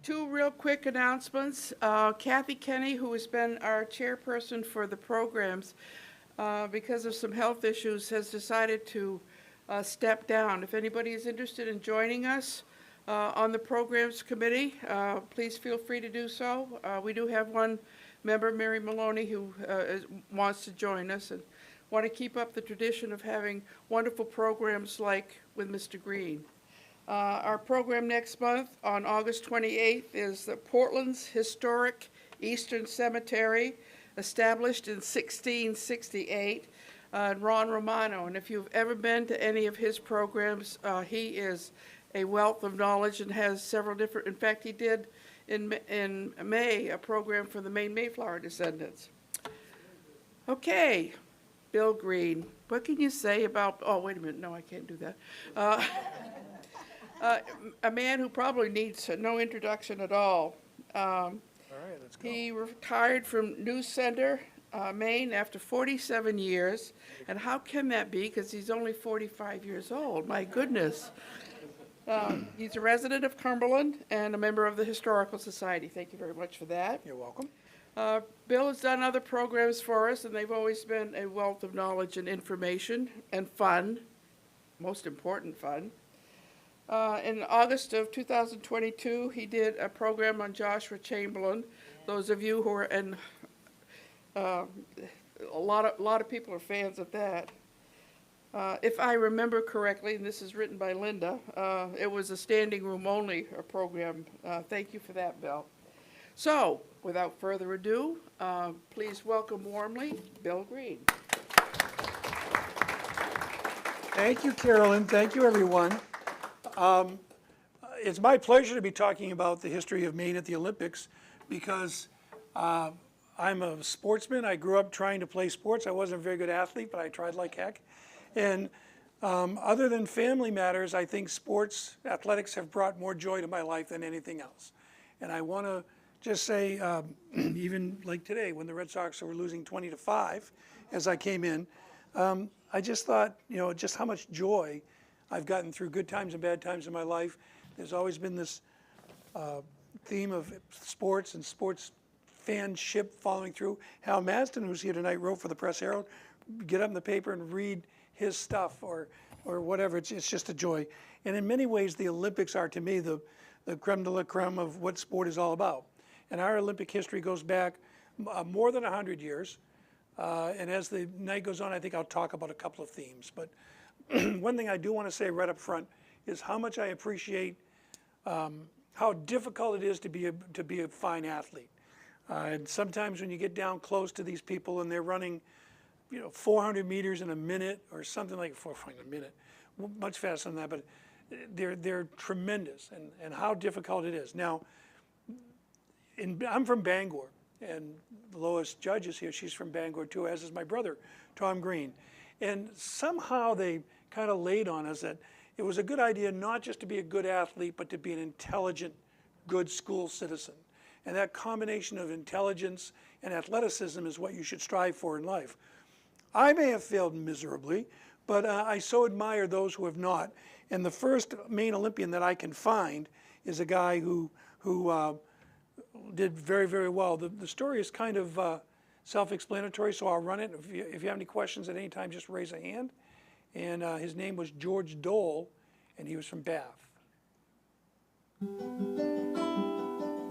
Two real quick announcements. Kathy Kenny, who has been our chairperson for the programs, because of some health issues, has decided to step down. If anybody is interested in joining us on the programs committee, please feel free to do so. We do have one member, Mary Maloney, who wants to join us and want to keep up the tradition of having wonderful programs like with Mr. Green. Our program next month on August 28th is the Portland's Historic Eastern Cemetery, established in 1668, Ron Romano. And if you've ever been to any of his programs, he is a wealth of knowledge and has several different, in fact, he did in May a program for the Maine Mayflower descendants. Okay, Bill Green, what can you say about, oh, wait a minute, no, I can't do that. A man who probably needs no introduction at all. All right, let's go. He retired from News Center, Maine, after 47 years. And how can that be? Because he's only 45 years old. My goodness. He's a resident of Cumberland and a member of the Historical Society. Thank you very much for that. You're welcome. Bill has done other programs for us, and they've always been a wealth of knowledge and information and fun, most important fun. In August of 2022, he did a program on Joshua Chamberlain. Those of you who are in, a lot of people are fans of that. If I remember correctly, and this is written by Linda, it was a standing room only program. Thank you for that, Bill. So, without further ado, please welcome warmly Bill Green. Thank you, Carolyn. Thank you, everyone. It's my pleasure to be talking about the history of Maine at the Olympics because I'm a sportsman. I grew up trying to play sports. I wasn't a very good athlete, but I tried like heck. And other than family matters, I think sports, athletics have brought more joy to my life than anything else. And I want to just say, even like today, when the Red Sox were losing 20-5, as I came in, I just thought, just how much joy I've gotten through good times and bad times in my life. There's always been this theme of sports and sports fanship following through. Hal Maston, who's here tonight, wrote for the Press Herald. Get up in the paper and read his stuff or whatever. It's just a joy. And in many ways, the Olympics are, to me, the creme de la creme of what sport is all about. And our Olympic history goes back more than 100 years. And as the night goes on, I think I'll talk about a couple of themes. But one thing I do want to say right up front is how much I appreciate how difficult it is to be a fine athlete. And sometimes when you get down close to these people and they're running, 400 meters in a minute or something like 400 in a minute, much faster than that, but they're tremendous and how difficult it is. Now, I'm from Bangor, and Lois Judge is here. She's from Bangor too, as is my brother, Tom Green. And somehow they kind of laid on us that it was a good idea not just to be a good athlete, but to be an intelligent, good school citizen. And that combination of intelligence and athleticism is what you should strive for in life. I may have failed miserably, but I so admire those who have not. And the first Maine Olympian that I can find is a guy who did very, very well. The story is kind of self-explanatory, so I'll run it. If you have any questions at any time, just raise a hand. And his name was George Dole, and he was from Bath.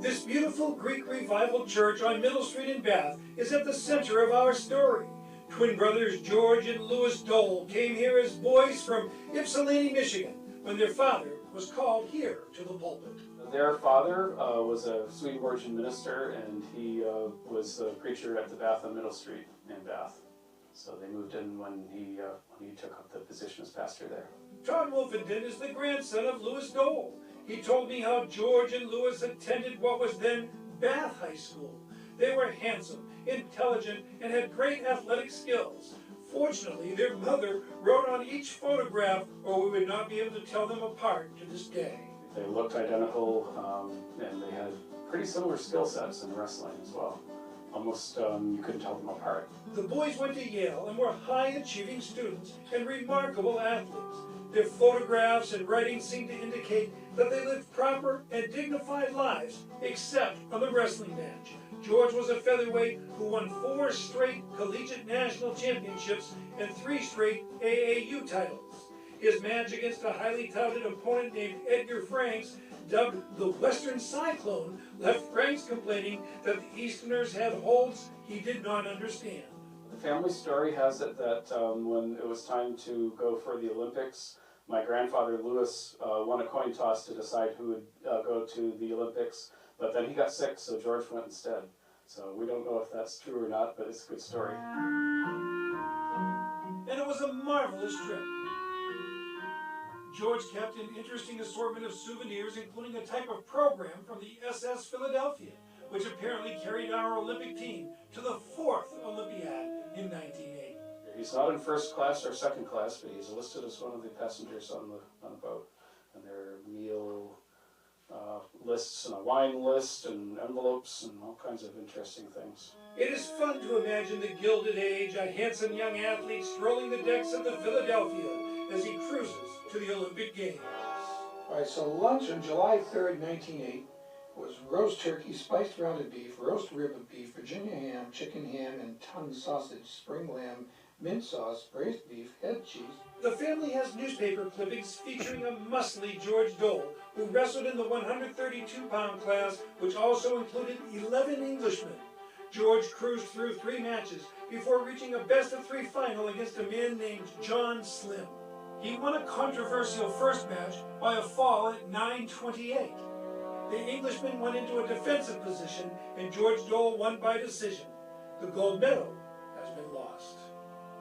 This beautiful Greek Revival church on Middle Street in Bath is at the center of our story. Twin brothers George and Louis Dole came here as boys from Ypsilanti, Michigan, when their father was called here to the pulpit. Their father was a Swedenborgian minister, and he was a preacher at the Bath on Middle Street in Bath. So they moved in when he took up the position as pastor there. John Wolfenden is the grandson of Louis Dole. He told me how George and Louis attended what was then Bath High School. They were handsome, intelligent, and had great athletic skills. Fortunately, their mother wrote on each photograph, or we would not be able to tell them apart to this day. They looked identical, and they had pretty similar skill sets in wrestling as well. almost you couldn't tell them apart. The boys went to Yale and were high-achieving students and remarkable athletes. Their photographs and writings seem to indicate that they lived proper and dignified lives, except on the wrestling match. George was a featherweight who won 4 straight collegiate national championships and 3 straight AAU titles. His match against a highly touted opponent named Edgar Franks, dubbed the Western Cyclone, left Franks complaining that the Easterners had holds he did not understand. The family story has it that when it was time to go for the Olympics, my grandfather Louis won a coin toss to decide who would go to the Olympics, but then he got sick, so George went instead. So we don't know if that's true or not, but it's a good story. And it was a marvelous trip. George kept an interesting assortment of souvenirs, including a type of program from the SS Philadelphia, which apparently carried our Olympic team to the 4th Olympiad in 1980. He's not in first class or second class, but he's listed as one of the passengers on the boat. And there are meal lists and a wine list and envelopes and all kinds of interesting things. It is fun to imagine the Gilded Age, a handsome young athlete strolling the decks of the Philadelphia as he cruises to the Olympic Games. All right, so lunch on July 3rd, 1908 was roast turkey, spiced rounded beef, roast rib of beef, Virginia ham, chicken ham and tongue sausage, spring lamb, mint sauce, braised beef, head cheese. The family has newspaper clippings featuring a muscly George Dole, who wrestled in the 132-pound class, which also included 11 Englishmen. George cruised through 3 matches before reaching a best-of-3 final against a man named John Slim. He won a controversial first match by a fall at 9:28. The Englishman went into a defensive position, and George Dole won by decision. The gold medal has been lost.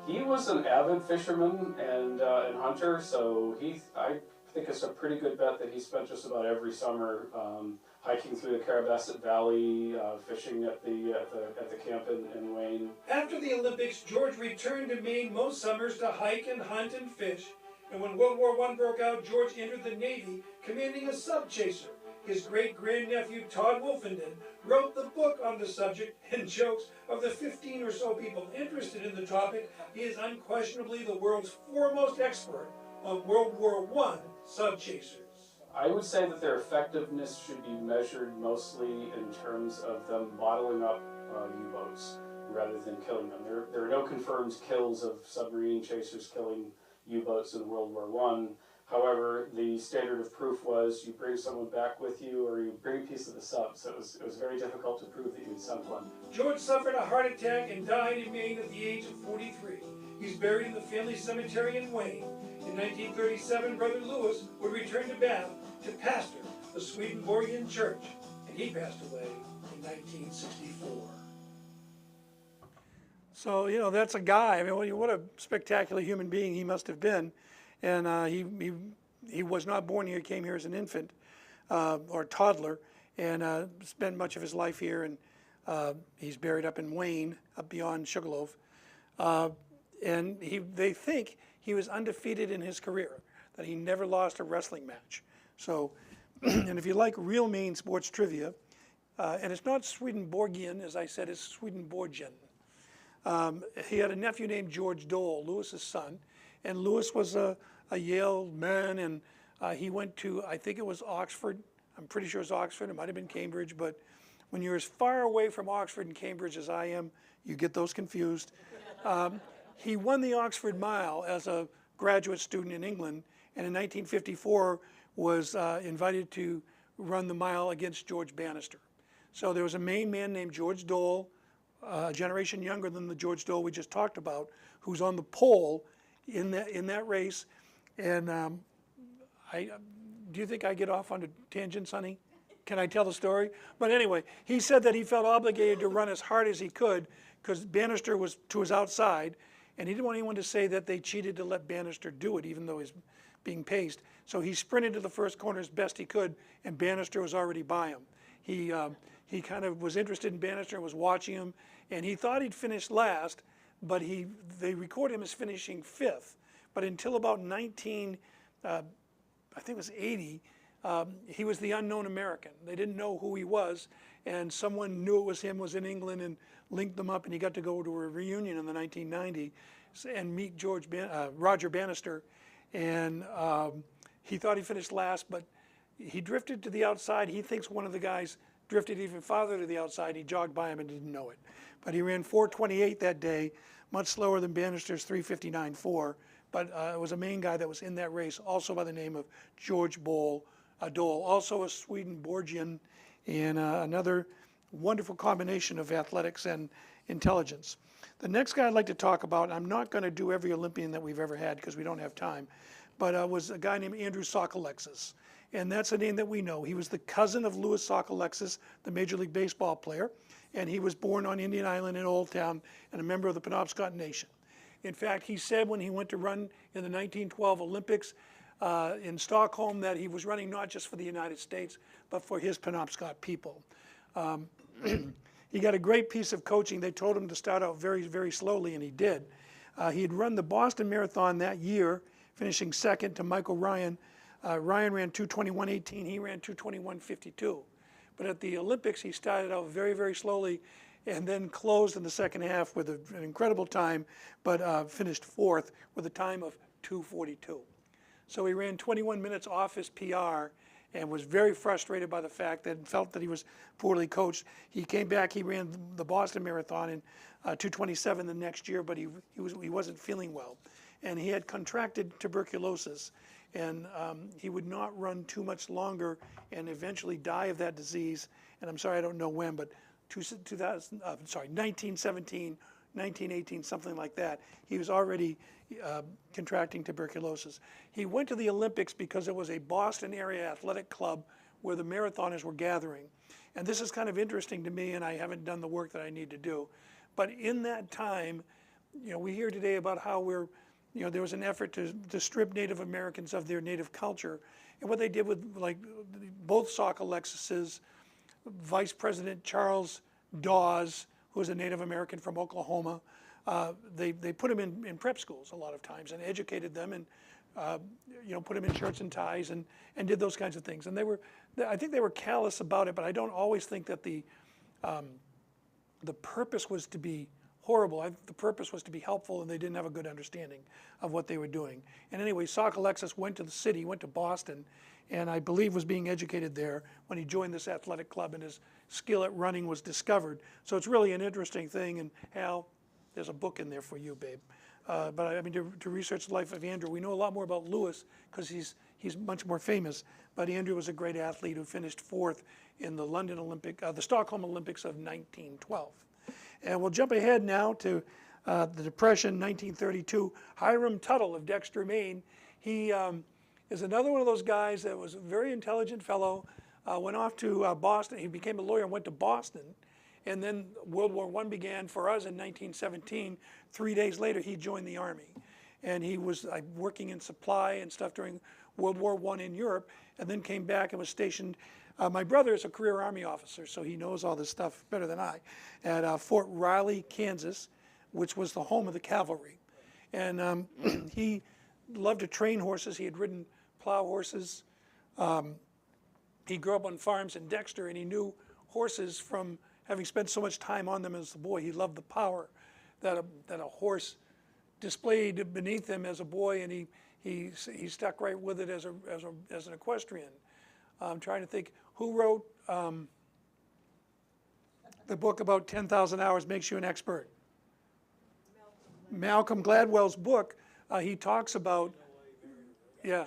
He was an avid fisherman and hunter, so I think it's a pretty good bet that he spent just about every summer hiking through the Carabasset Valley, fishing at the camp in Wayne. After the Olympics, George returned to Maine most summers to hike and hunt and fish. And when World War I broke out, George entered the Navy, commanding a sub-chaser. His great-grandnephew, Todd Wolfenden, wrote the book on the subject and jokes of the 15 or so people interested in the topic. He is unquestionably the world's foremost expert on World War I sub-chasers. I would say that their effectiveness should be measured mostly in terms of them bottling up U-boats rather than killing them. There are no confirmed kills of submarine chasers killing U-boats in World War I. However, the standard of proof was you bring someone back with you or you bring a piece of the sub, so it was very difficult to prove that you had sunk one. George suffered a heart attack and died in Maine at the age of 43. He's buried in the family cemetery in Wayne. In 1937, Brother Louis would return to Bath to pastor the Swedenborgian church, and he passed away in 1964. So, you know, that's a guy. I mean, what a spectacular human being he must have been. And he was not born here. He came here as an infant or toddler and spent much of his life here. And he's buried up in Wayne, up beyond Sugarloaf. And they think he was undefeated in his career, that he never lost a wrestling match. So, and if you like real Maine sports trivia, and it's not Swedenborgian, as I said, it's Swedenborgian. He had a nephew named George Dole, Lewis's son, and Lewis was a Yale man, and he went to, I think it was Oxford. I'm pretty sure it's Oxford. It might have been Cambridge, but when you're as far away from Oxford and Cambridge as I am, you get those confused. He won the Oxford Mile as a graduate student in England, and in 1954 was invited to run the mile against George Bannister. So there was a Maine man named George Dole, a generation younger than the George Dole we just talked about, who's on the pole in that race. And do you think I get off on tangents, honey? Can I tell the story? But anyway, he said that he felt obligated to run as hard as he could because Bannister was to his outside, and he didn't want anyone to say that they cheated to let Bannister do it, even though he's being paced. So he sprinted to the first corner as best he could, and Bannister was already by him. He kind of was interested in Bannister and was watching him, and he thought he'd finish last, but they record him as finishing 5th. But until about I think it was 80, he was the unknown American. They didn't know who he was, and someone knew it was him, was in England, and linked them up, and he got to go to a reunion in the 1990 and meet Roger Bannister, and he thought he finished last, but he drifted to the outside. He thinks one of the guys drifted even farther to the outside. He jogged by him and didn't know it. But he ran 4:28 that day, much slower than Bannister's 3:59.4. But it was a Maine guy that was in that race, also by the name of George Dole, also a Swedenborgian, and another wonderful combination of athletics and intelligence. The next guy I'd like to talk about, I'm not going to do every Olympian that we've ever had because we don't have time, but was a guy named Andrew Sokolexis. And that's a name that we know. He was the cousin of Louis Sokolexis, the Major League Baseball player, and he was born on Indian Island in Old Town and a member of the Penobscot Nation. In fact, he said when he went to run in the 1912 Olympics in Stockholm that he was running not just for the United States, but for his Penobscot people. He got a great piece of coaching. They told him to start out very, very slowly, and he did. He had run the Boston Marathon that year, finishing second to Michael Ryan. Ryan ran 2:21.18. He ran 2:21.52. But at the Olympics, he started out very, very slowly and then closed in the second half with an incredible time, but finished fourth with a time of 2:42. So he ran 21 minutes off his PR and was very frustrated by the fact that felt that he was poorly coached. He came back, he ran the Boston Marathon in 2:27 the next year, but he wasn't feeling well. And he had contracted tuberculosis, and he would not run too much longer and eventually die of that disease. And I'm sorry, I don't know when, but 1917, 1918, something like that. He was already contracting tuberculosis. He went to the Olympics because it was a Boston area athletic club where the marathoners were gathering. And this is kind of interesting to me, and I haven't done the work that I need to do. But in that time, we hear today about how there was an effort to strip Native Americans of their native culture. And what they did with both Sokolexis's, Vice President Charles Dawes, who was a Native American from Oklahoma, they put them in prep schools a lot of times and educated them and put them in shirts and ties and did those kinds of things. And I think they were callous about it, but I don't always think that the purpose was to be horrible. The purpose was to be helpful, and they didn't have a good understanding of what they were doing. And anyway, Sokolexis went to the city, went to Boston, and I believe was being educated there when he joined this athletic club, and his skill at running was discovered. So it's really an interesting thing, and Al, there's a book in there for you, babe. But I mean, to research the life of Andrew, we know a lot more about Louis because he's much more famous. But Andrew was a great athlete who finished fourth in the the Stockholm Olympics of 1912. And we'll jump ahead now to the Depression, 1932. Hiram Tuttle of Dexter, Maine. He is another one of those guys that was a very intelligent fellow, went off to Boston. He became a lawyer and went to Boston. And then World War I began for us in 1917. 3 days later, he joined the Army. And he was working in supply and stuff during World War I in Europe, and then came back and was stationed. My brother is a career Army officer, so he knows all this stuff better than I, at Fort Riley, Kansas, which was the home of the cavalry. And he loved to train horses. He had ridden plow horses. He grew up on farms in Dexter, and he knew horses from having spent so much time on them as a boy. He loved the power that a horse displayed beneath him as a boy, and he stuck right with it as an equestrian. I'm trying to think who wrote the book about 10,000 hours makes you an expert. Malcolm Gladwell's book. He talks about, yeah,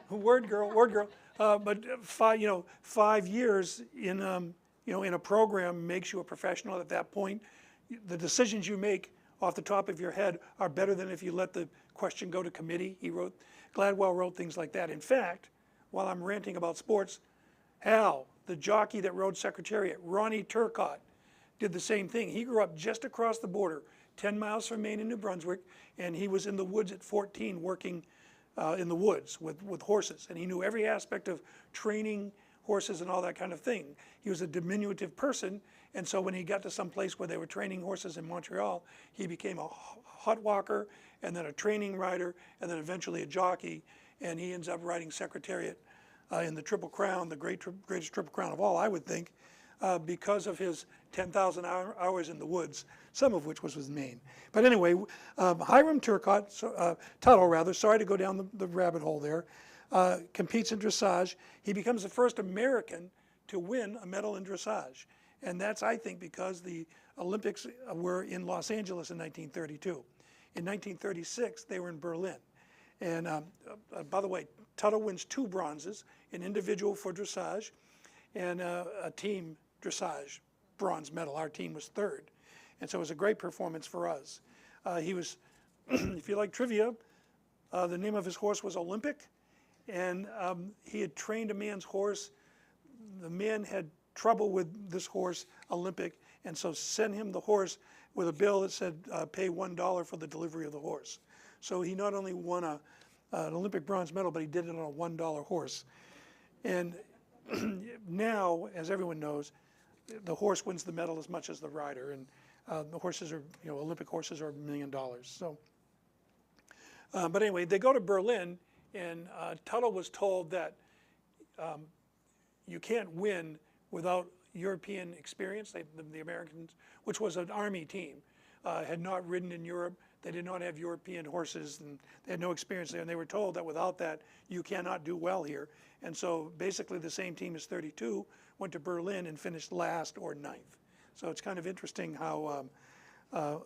word girl. But 5 years in a program makes you a professional. At that point, the decisions you make off the top of your head are better than if you let the question go to committee. Gladwell wrote things like that. In fact, while I'm ranting about sports, Al, the jockey that rode Secretariat, Ronnie Turcotte, did the same thing. He grew up just across the border, 10 miles from Maine and New Brunswick, and he was in the woods at 14 working in the woods with horses. And he knew every aspect of training horses and all that kind of thing. He was a diminutive person, and so when he got to some place where they were training horses in Montreal, he became a hot walker, and then a training rider, and then eventually a jockey, and he ends up riding Secretariat in the Triple Crown, the greatest Triple Crown of all, I would think. because of his 10,000 hours in the woods, some of which was with Maine. But anyway, Hiram Tootell, rather, sorry to go down the rabbit hole there, competes in dressage. He becomes the first American to win a medal in dressage. And that's, I think, because the Olympics were in Los Angeles in 1932. In 1936, they were in Berlin. And by the way, Tootell wins 2 bronzes, an individual for dressage and a team dressage bronze medal. Our team was 3rd. And so it was a great performance for us. He was, if you like trivia, the name of his horse was Olympic. And he had trained a man's horse. The man had trouble with this horse, Olympic, and so sent him the horse with a bill that said pay $1 for the delivery of the horse. So he not only won an Olympic bronze medal, but he did it on a $1 horse. And now, as everyone knows, the horse wins the medal as much as the rider, and the horses are, Olympic horses are $1 million. So, but anyway, they go to Berlin, and Tootell was told that you can't win without European experience. The Americans, which was an army team, had not ridden in Europe. They did not have European horses, and they had no experience there. And they were told that without that, you cannot do well here. And so basically the same team as 32 went to Berlin and finished last or 9th. So it's kind of interesting how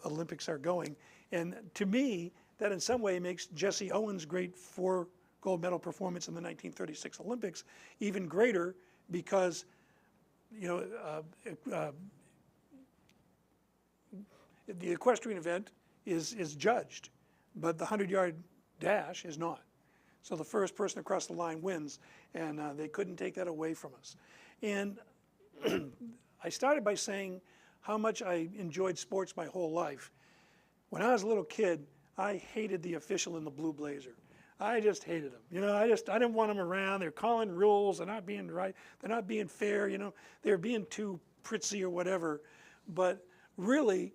Olympics are going. And to me, that in some way makes Jesse Owens' great 4 gold medal performance in the 1936 Olympics even greater, because the equestrian event is judged, but the 100-yard dash is not. So the first person across the line wins, and they couldn't take that away from us. And I started by saying how much I enjoyed sports my whole life. When I was a little kid, I hated the official in the blue blazer. I just hated them. I didn't want them around. They're calling rules. They're not being right. They're not being fair. They're being too pritzy or whatever. But really,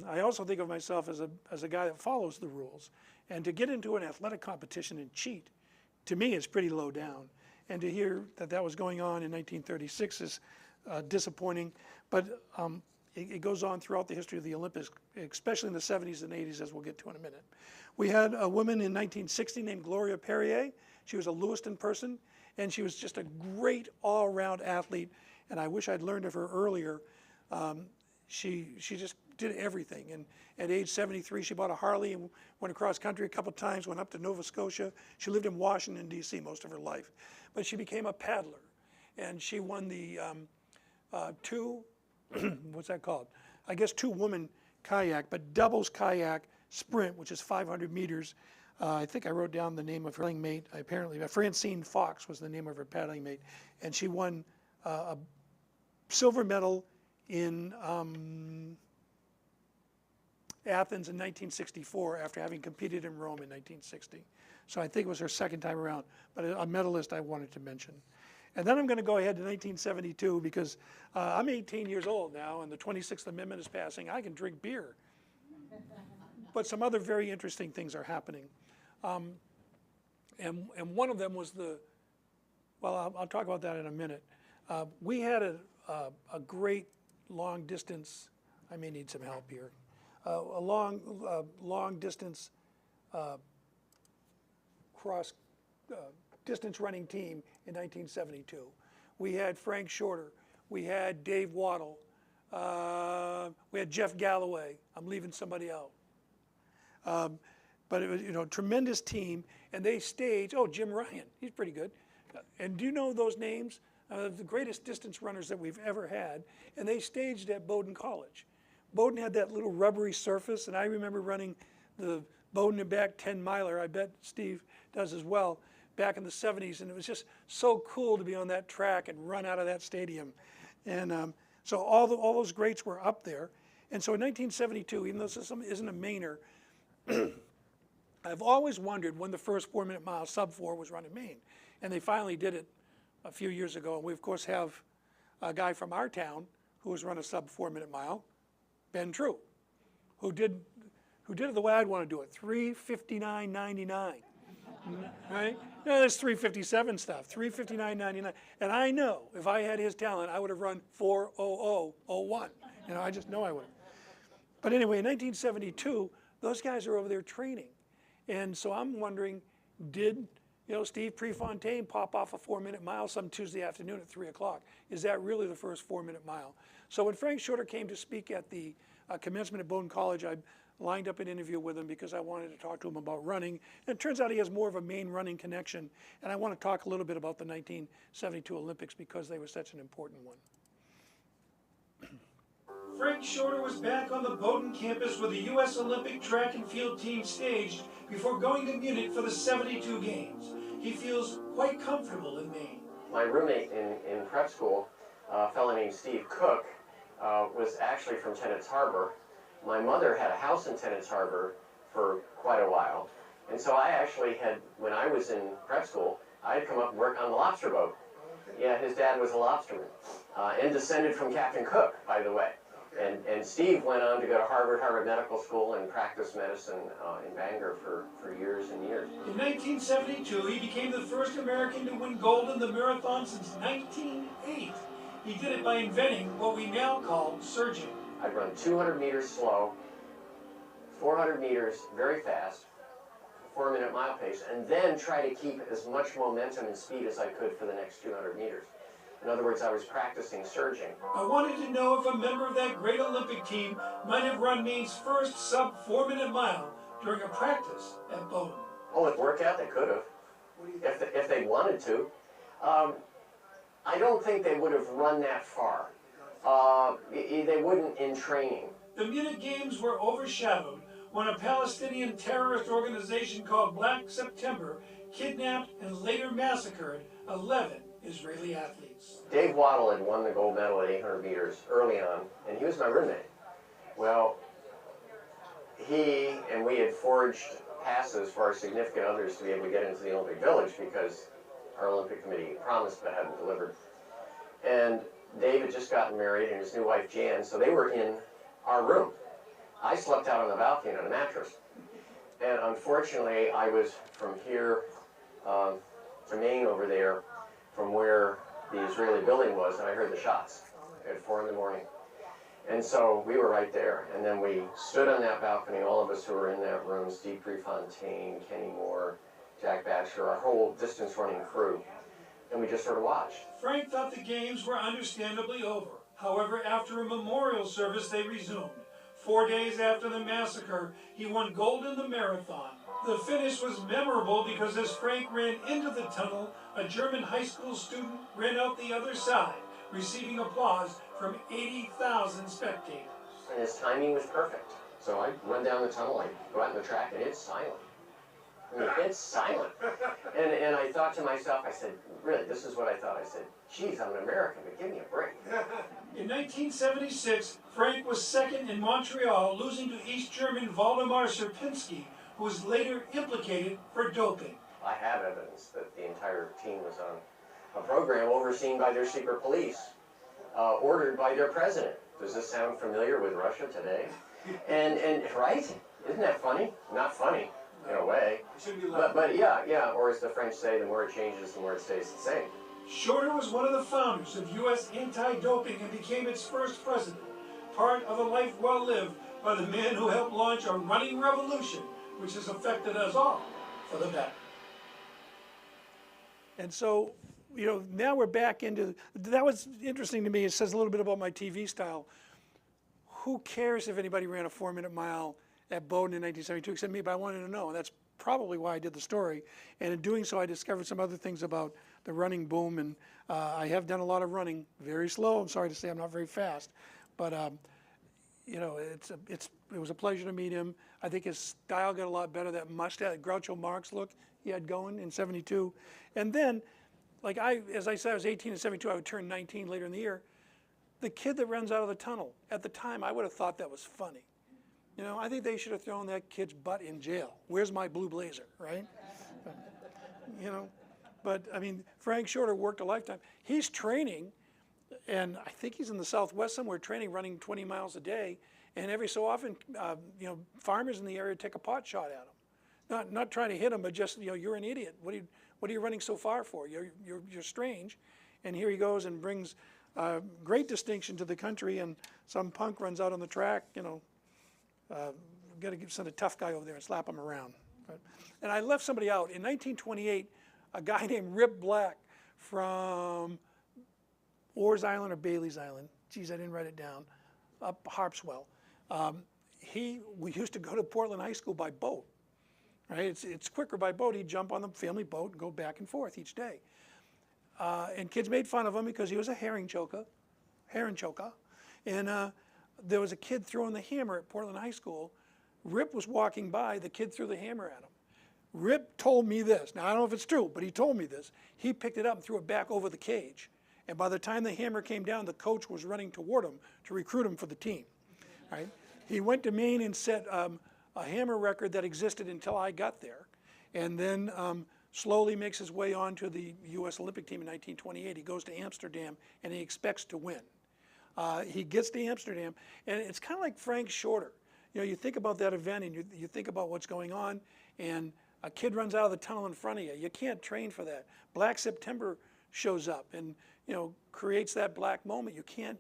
I also think of myself as a guy that follows the rules. And to get into an athletic competition and cheat, to me, is pretty low down. And to hear that was going on in 1936 is disappointing. But it goes on throughout the history of the Olympics, especially in the 70s and 80s, as we'll get to in a minute. We had a woman in 1960 named Gloria Perrier. She was a Lewiston person, and she was just a great all-around athlete, and I wish I'd learned of her earlier. She just did everything, and at age 73, she bought a Harley and went across country a couple times, went up to Nova Scotia. She lived in Washington, D.C. most of her life, but she became a paddler, and she won the 2, what's that called? I guess 2-woman kayak, but doubles kayak sprint, which is 500 meters. I think I wrote down the name of her paddling mate. Apparently, Francine Fox was the name of her paddling mate, and she won a silver medal in Athens in 1964 after having competed in Rome in 1960. So I think it was her 2nd time around, but a medalist I wanted to mention. And then I'm going to go ahead to 1972 because I'm 18 years old now, and the 26th Amendment is passing. I can drink beer. But some other very interesting things are happening. And one of them was I'll talk about that in a minute. We had a great long distance, I may need some help here, a long distance cross distance running team in 1972. We had Frank Shorter, we had Dave Waddle, we had Jeff Galloway. I'm leaving somebody out. But it was, tremendous team, and they staged, Jim Ryan, he's pretty good. And do you know those names? The greatest distance runners that we've ever had, and they staged at Bowdoin College. Bowdoin had that little rubbery surface, and I remember running the Bowdoin and back 10-miler, I bet Steve does as well, back in the 70s, and it was just so cool to be on that track and run out of that stadium. And so all those greats were up there. And so in 1972, even though this isn't a Mainer, I've always wondered when the first 4-minute mile, sub-4, was run in Maine. And they finally did it a few years ago. And we, of course, have a guy from our town who has run a sub-4-minute mile, Ben True, who did it the way I'd want to do it, 3:59.99. right? No, that's 3:57 stuff, 3:59.99. And I know if I had his talent, I would have run 4:00:01. You know, I just know I would have. But anyway, in 1972, those guys are over there training. And so I'm wondering, did Steve Prefontaine pop off a 4-minute mile some Tuesday afternoon at 3 o'clock? Is that really the first 4-minute mile? So when Frank Shorter came to speak at the commencement at Bowdoin College, I lined up an interview with him because I wanted to talk to him about running. And it turns out he has more of a Maine running connection. And I want to talk a little bit about the 1972 Olympics because they were such an important one. Frank Shorter was back on the Bowdoin campus with the U.S. Olympic track and field team staged before going to Munich for the 72 games. He feels quite comfortable in Maine. My roommate in prep school, a fellow named Steve Cook, was actually from Tennant's Harbor. My mother had a house in Tennant's Harbor for quite a while. And so I actually had, when I was in prep school, I'd come up and work on the lobster boat. Yeah, his dad was a lobsterman, and descended from Captain Cook, by the way. And Steve went on to go to Harvard Medical School and practice medicine in Bangor for years and years. In 1972, he became the first American to win gold in the marathon since 1908. He did it by inventing what we now call surging. I'd run 200 meters slow, 400 meters very fast, 4-minute mile pace, and then try to keep as much momentum and speed as I could for the next 200 meters. In other words, I was practicing surging. I wanted to know if a member of that great Olympic team might have run Maine's first sub-4-minute mile during a practice at Bowdoin. Oh, it worked out, they could have, if they wanted to. I don't think they would have run that far. They wouldn't in training. The Munich Games were overshadowed when a Palestinian terrorist organization called Black September kidnapped and later massacred 11 Israeli athletes. Dave Waddle had won the gold medal at 800 meters early on, and he was my roommate. Well, he and we had forged passes for our significant others to be able to get into the Olympic Village because our Olympic Committee promised but hadn't delivered. And Dave had just gotten married and his new wife Jan, so they were in our room. I slept out on the balcony on a mattress. And unfortunately, I was from here to Maine over there, from where the Israeli building was, and I heard the shots at 4 in the morning. And so we were right there. And then we stood on that balcony, all of us who were in that room, Steve Prefontaine, Kenny Moore, Jack Batcher, our whole distance running crew. And we just sort of watched. Frank thought the games were understandably over. However, after a memorial service, they resumed. 4 days after the massacre, he won gold in the marathon. The finish was memorable because as Frank ran into the tunnel, a German high school student ran out the other side, receiving applause from 80,000 spectators. And his timing was perfect. So I run down the tunnel, I go out in the track, and it's silent. I mean, it's silent. And I thought to myself, I said, really, this is what I thought. I said, geez, I'm an American, but give me a break. In 1976, Frank was second in Montreal, losing to East German Waldemar Sierpinski, who was later implicated for doping. I have evidence that the entire team was on a program overseen by their secret police, ordered by their president. Does this sound familiar with Russia today? And right? Isn't that funny? Not funny, in a way. But yeah, or as the French say, the more it changes, the more it stays the same. Shorter was one of the founders of U.S. anti-doping and became its first president, part of a life well lived by the man who helped launch a running revolution which has affected us all for the better. And so, now we're back into, that was interesting to me. It says a little bit about my TV style. Who cares if anybody ran a 4-minute mile at Bowdoin in 1972 except me, but I wanted to know. And that's probably why I did the story. And in doing so, I discovered some other things about the running boom. And I have done a lot of running, very slow. I'm sorry to say I'm not very fast. But, it was a pleasure to meet him. I think his style got a lot better. That mustache, Groucho Marx look he had going in 72. And then, as I said, I was 18 in 72. I would turn 19 later in the year. The kid that runs out of the tunnel, at the time, I would have thought that was funny. I think they should have thrown that kid's butt in jail. Where's my blue blazer, right? But I mean, Frank Shorter worked a lifetime. He's training, and I think he's in the Southwest somewhere training, running 20 miles a day. And every so often, farmers in the area take a pot shot at him. not trying to hit him, but just, you're an idiot. What are you running so far for? You're strange. And here he goes and brings great distinction to the country, and some punk runs out on the track, got to send a tough guy over there and slap him around. Right? And I left somebody out. In 1928, a guy named Rip Black from Orr's Island or Bailey's Island, geez, I didn't write it down, up Harpswell. We used to go to Portland High School by boat. Right? It's quicker by boat. He'd jump on the family boat and go back and forth each day. And kids made fun of him because he was a herring choker. And there was a kid throwing the hammer at Portland High School. Rip was walking by, the kid threw the hammer at him. Rip told me this. Now, I don't know if it's true, but he told me this. He picked it up and threw it back over the cage. And by the time the hammer came down, the coach was running toward him to recruit him for the team. Right? He went to Maine and set a hammer record that existed until I got there. And then slowly makes his way on to the U.S. Olympic team in 1928. He goes to Amsterdam, and he expects to win. He gets to Amsterdam, and it's kind of like Frank Shorter. You think about that event, and you think about what's going on, and a kid runs out of the tunnel in front of you. You can't train for that. Black September shows up and creates that black moment. You can't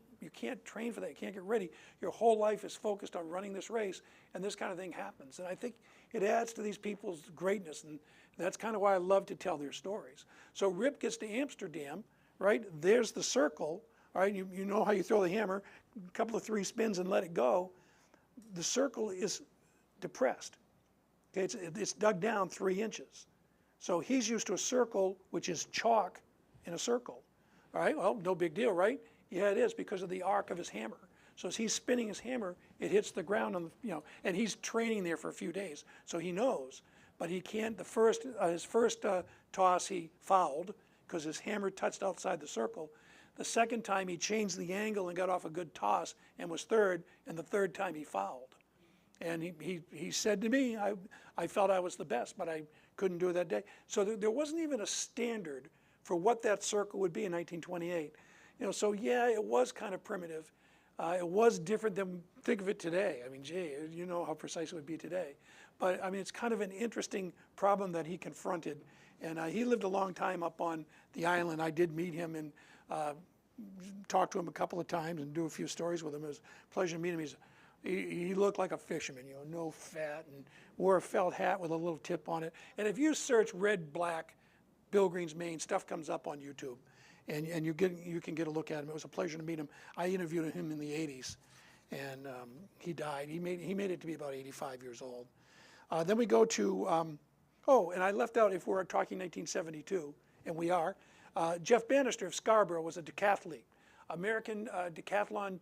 train for that. You can't get ready. Your whole life is focused on running this race, and this kind of thing happens. And I think it adds to these people's greatness, and that's kind of why I love to tell their stories. So Rip gets to Amsterdam, right? There's the circle, all right? You know how you throw the hammer, a couple of 3 spins and let it go. The circle is depressed. Okay, it's dug down 3 inches. So he's used to a circle, which is chalk in a circle. All right, well, no big deal, right? Yeah, it is because of the arc of his hammer. So as he's spinning his hammer, it hits the ground on and he's training there for a few days, so he knows. But he can't. His first toss he fouled because his hammer touched outside the circle. The second time he changed the angle and got off a good toss and was third, and the third time he fouled. And he said to me, I felt I was the best, but I couldn't do it that day. So there wasn't even a standard for what that circle would be in 1928. So yeah, it was kind of primitive. It was different than, think of it today. I mean, gee, you know how precise it would be today. But I mean, it's kind of an interesting problem that he confronted. And he lived a long time up on the island. I did meet him and talk to him a couple of times and do a few stories with him. It was a pleasure to meet him. He looked like a fisherman, no fat, and wore a felt hat with a little tip on it. And if you search Red Black, Bill Green's Maine, stuff comes up on YouTube, and you can get a look at him. It was a pleasure to meet him. I interviewed him in the 80s, and he died. He made it to be about 85 years old. Then we go to, and I left out, if we're talking 1972, and we are, Jeff Bannister of Scarborough was a decathlete, American decathlon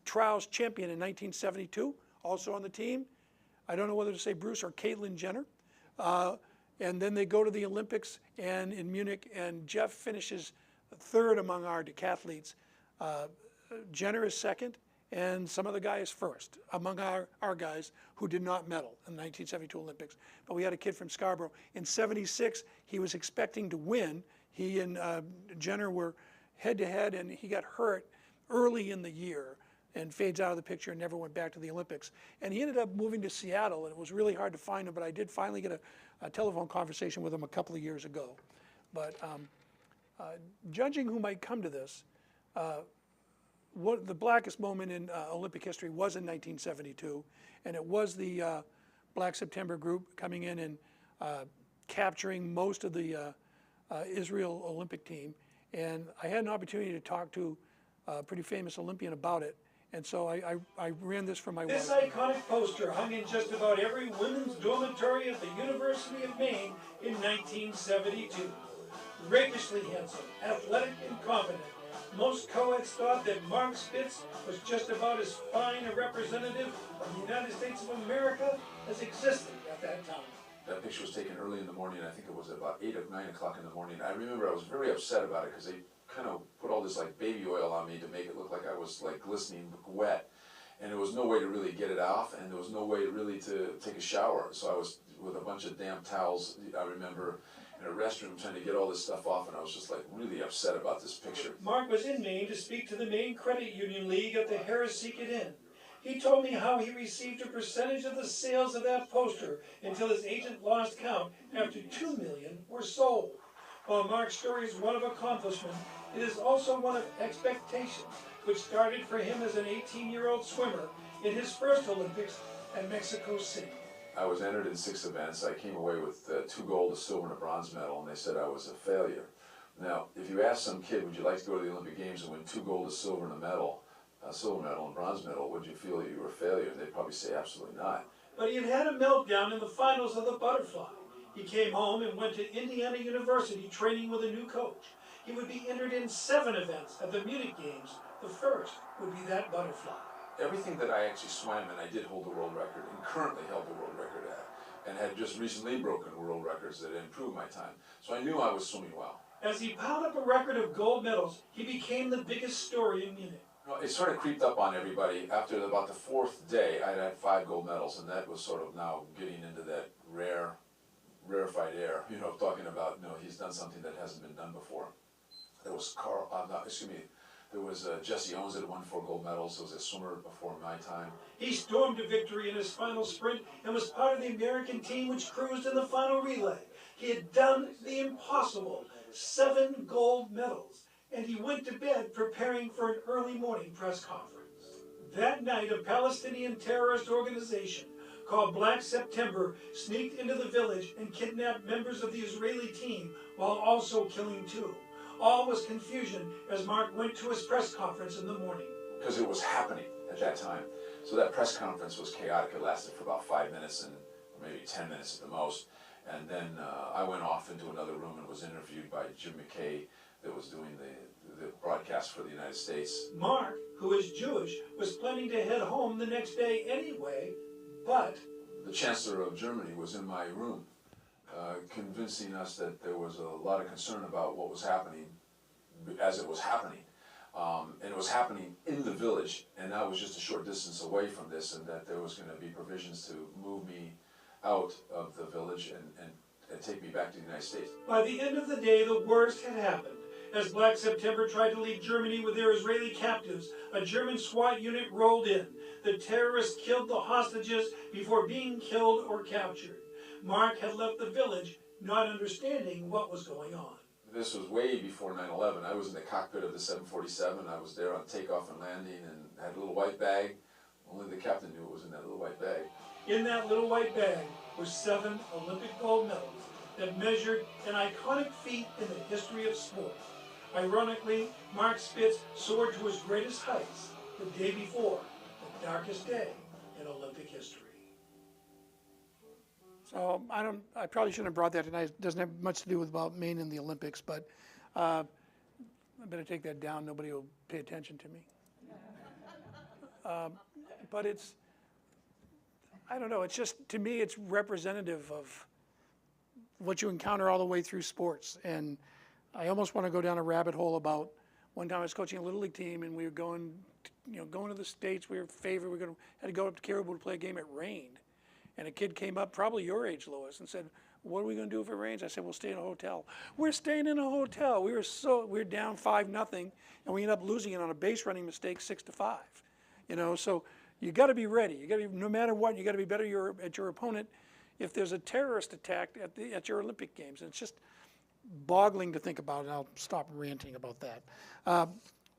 trials champion in 1972, also on the team. I don't know whether to say Bruce or Caitlyn Jenner. And then they go to the Olympics and in Munich, and Jeff finishes third among our decathletes. Jenner is second, and some other guy is first among our guys who did not medal in the 1972 Olympics. But we had a kid from Scarborough. In '76, he was expecting to win. He and Jenner were head-to-head, and he got hurt early in the year and fades out of the picture and never went back to the Olympics. And he ended up moving to Seattle, and it was really hard to find him, but I did finally get a telephone conversation with him a couple of years ago. But judging who might come to this, the blackest moment in Olympic history was in 1972, and it was the Black September group coming in and capturing most of the Israel Olympic team. And I had an opportunity to talk to a pretty famous Olympian about it. And so I ran this for my wife. This iconic poster hung in just about every women's dormitory at the University of Maine in 1972. Rakishly handsome, athletic and confident, most co-eds thought that Mark Spitz was just about as fine a representative of the United States of America as existed at that time. That picture was taken early in the morning. I think it was about 8 or 9 o'clock in the morning. I remember I was very upset about it because they kind of put all this like baby oil on me to make it look like I was like glistening wet, and there was no way to really get it off, and there was no way really to take a shower. So I was with a bunch of damn towels, I remember, in a restroom trying to get all this stuff off, and I was just like really upset about this picture. Mark was in Maine to speak to the Maine Credit Union League at the Harris Seekett Inn. He told me how he received a percentage of the sales of that poster until his agent lost count after 2 million were sold. While Mark's story is one of accomplishment, it is also one of expectation, which started for him as an 18-year-old swimmer in his first Olympics at Mexico City. I was entered in 6 events. I came away with 2 gold, a silver, and a bronze medal, and they said I was a failure. Now, if you ask some kid, would you like to go to the Olympic Games and win 2 gold, a silver, and a silver medal and bronze medal, would you feel that you were a failure? They'd probably say absolutely not. But he had had a meltdown in the finals of the butterfly. He came home and went to Indiana University training with a new coach. He would be entered in 7 events at the Munich Games. The first would be that butterfly. Everything that I actually swam in, I did hold the world record and currently held the world record at, and had just recently broken world records that improved my time. So I knew I was swimming well. As he piled up a record of gold medals, he became the biggest story in Munich. Well, it sort of creeped up on everybody. After about the 4th day, I had 5 gold medals, and that was sort of now getting into that rarefied air, talking about, he's done something that hasn't been done before. There was there was Jesse Owens that won 4 gold medals. There was a swimmer before my time. He stormed to victory in his final sprint and was part of the American team which cruised in the final relay. He had done the impossible, 7 gold medals, and he went to bed preparing for an early morning press conference. That night, a Palestinian terrorist organization called Black September sneaked into the village and kidnapped members of the Israeli team while also killing 2. All was confusion as Mark went to his press conference in the morning. Because it was happening at that time. So that press conference was chaotic. It lasted for about 5 minutes and maybe 10 minutes at the most. And then I went off into another room and was interviewed by Jim McKay that was doing the broadcast for the United States. Mark, who is Jewish, was planning to head home the next day anyway, but the Chancellor of Germany was in my room, convincing us that there was a lot of concern about what was happening as it was happening. And it was happening in the village, and I was just a short distance away from this, and that there was going to be provisions to move me out of the village and take me back to the United States. By the end of the day, the worst had happened. As Black September tried to leave Germany with their Israeli captives, a German SWAT unit rolled in. The terrorists killed the hostages before being killed or captured. Mark had left the village, not understanding what was going on. This was way before 9/11. I was in the cockpit of the 747. I was there on takeoff and landing and had a little white bag. Only the captain knew it was in that little white bag. In that little white bag were 7 Olympic gold medals that measured an iconic feat in the history of sport. Ironically, Mark Spitz soared to his greatest heights the day before the darkest day in Olympic history. So I probably shouldn't have brought that tonight. It doesn't have much to do with about Maine and the Olympics, but I better take that down. Nobody will pay attention to me. But I don't know, it's just, to me, it's representative of what you encounter all the way through sports. And I almost want to go down a rabbit hole about one time I was coaching a Little League team, and we were going to the States. We were favored. We had to go up to Caribou to play a game. It rained. And a kid came up, probably your age, Louis, and said, "What are we going to do if it rains?" I said, "We'll stay in a hotel." We're staying in a hotel. We were down 5-0, and we ended up losing it on a base running mistake, 6-5. So you got to be ready. You got to be, no matter what, you got to be better at your opponent. If there's a terrorist attack at your Olympic Games, and it's just boggling to think about. And I'll stop ranting about that.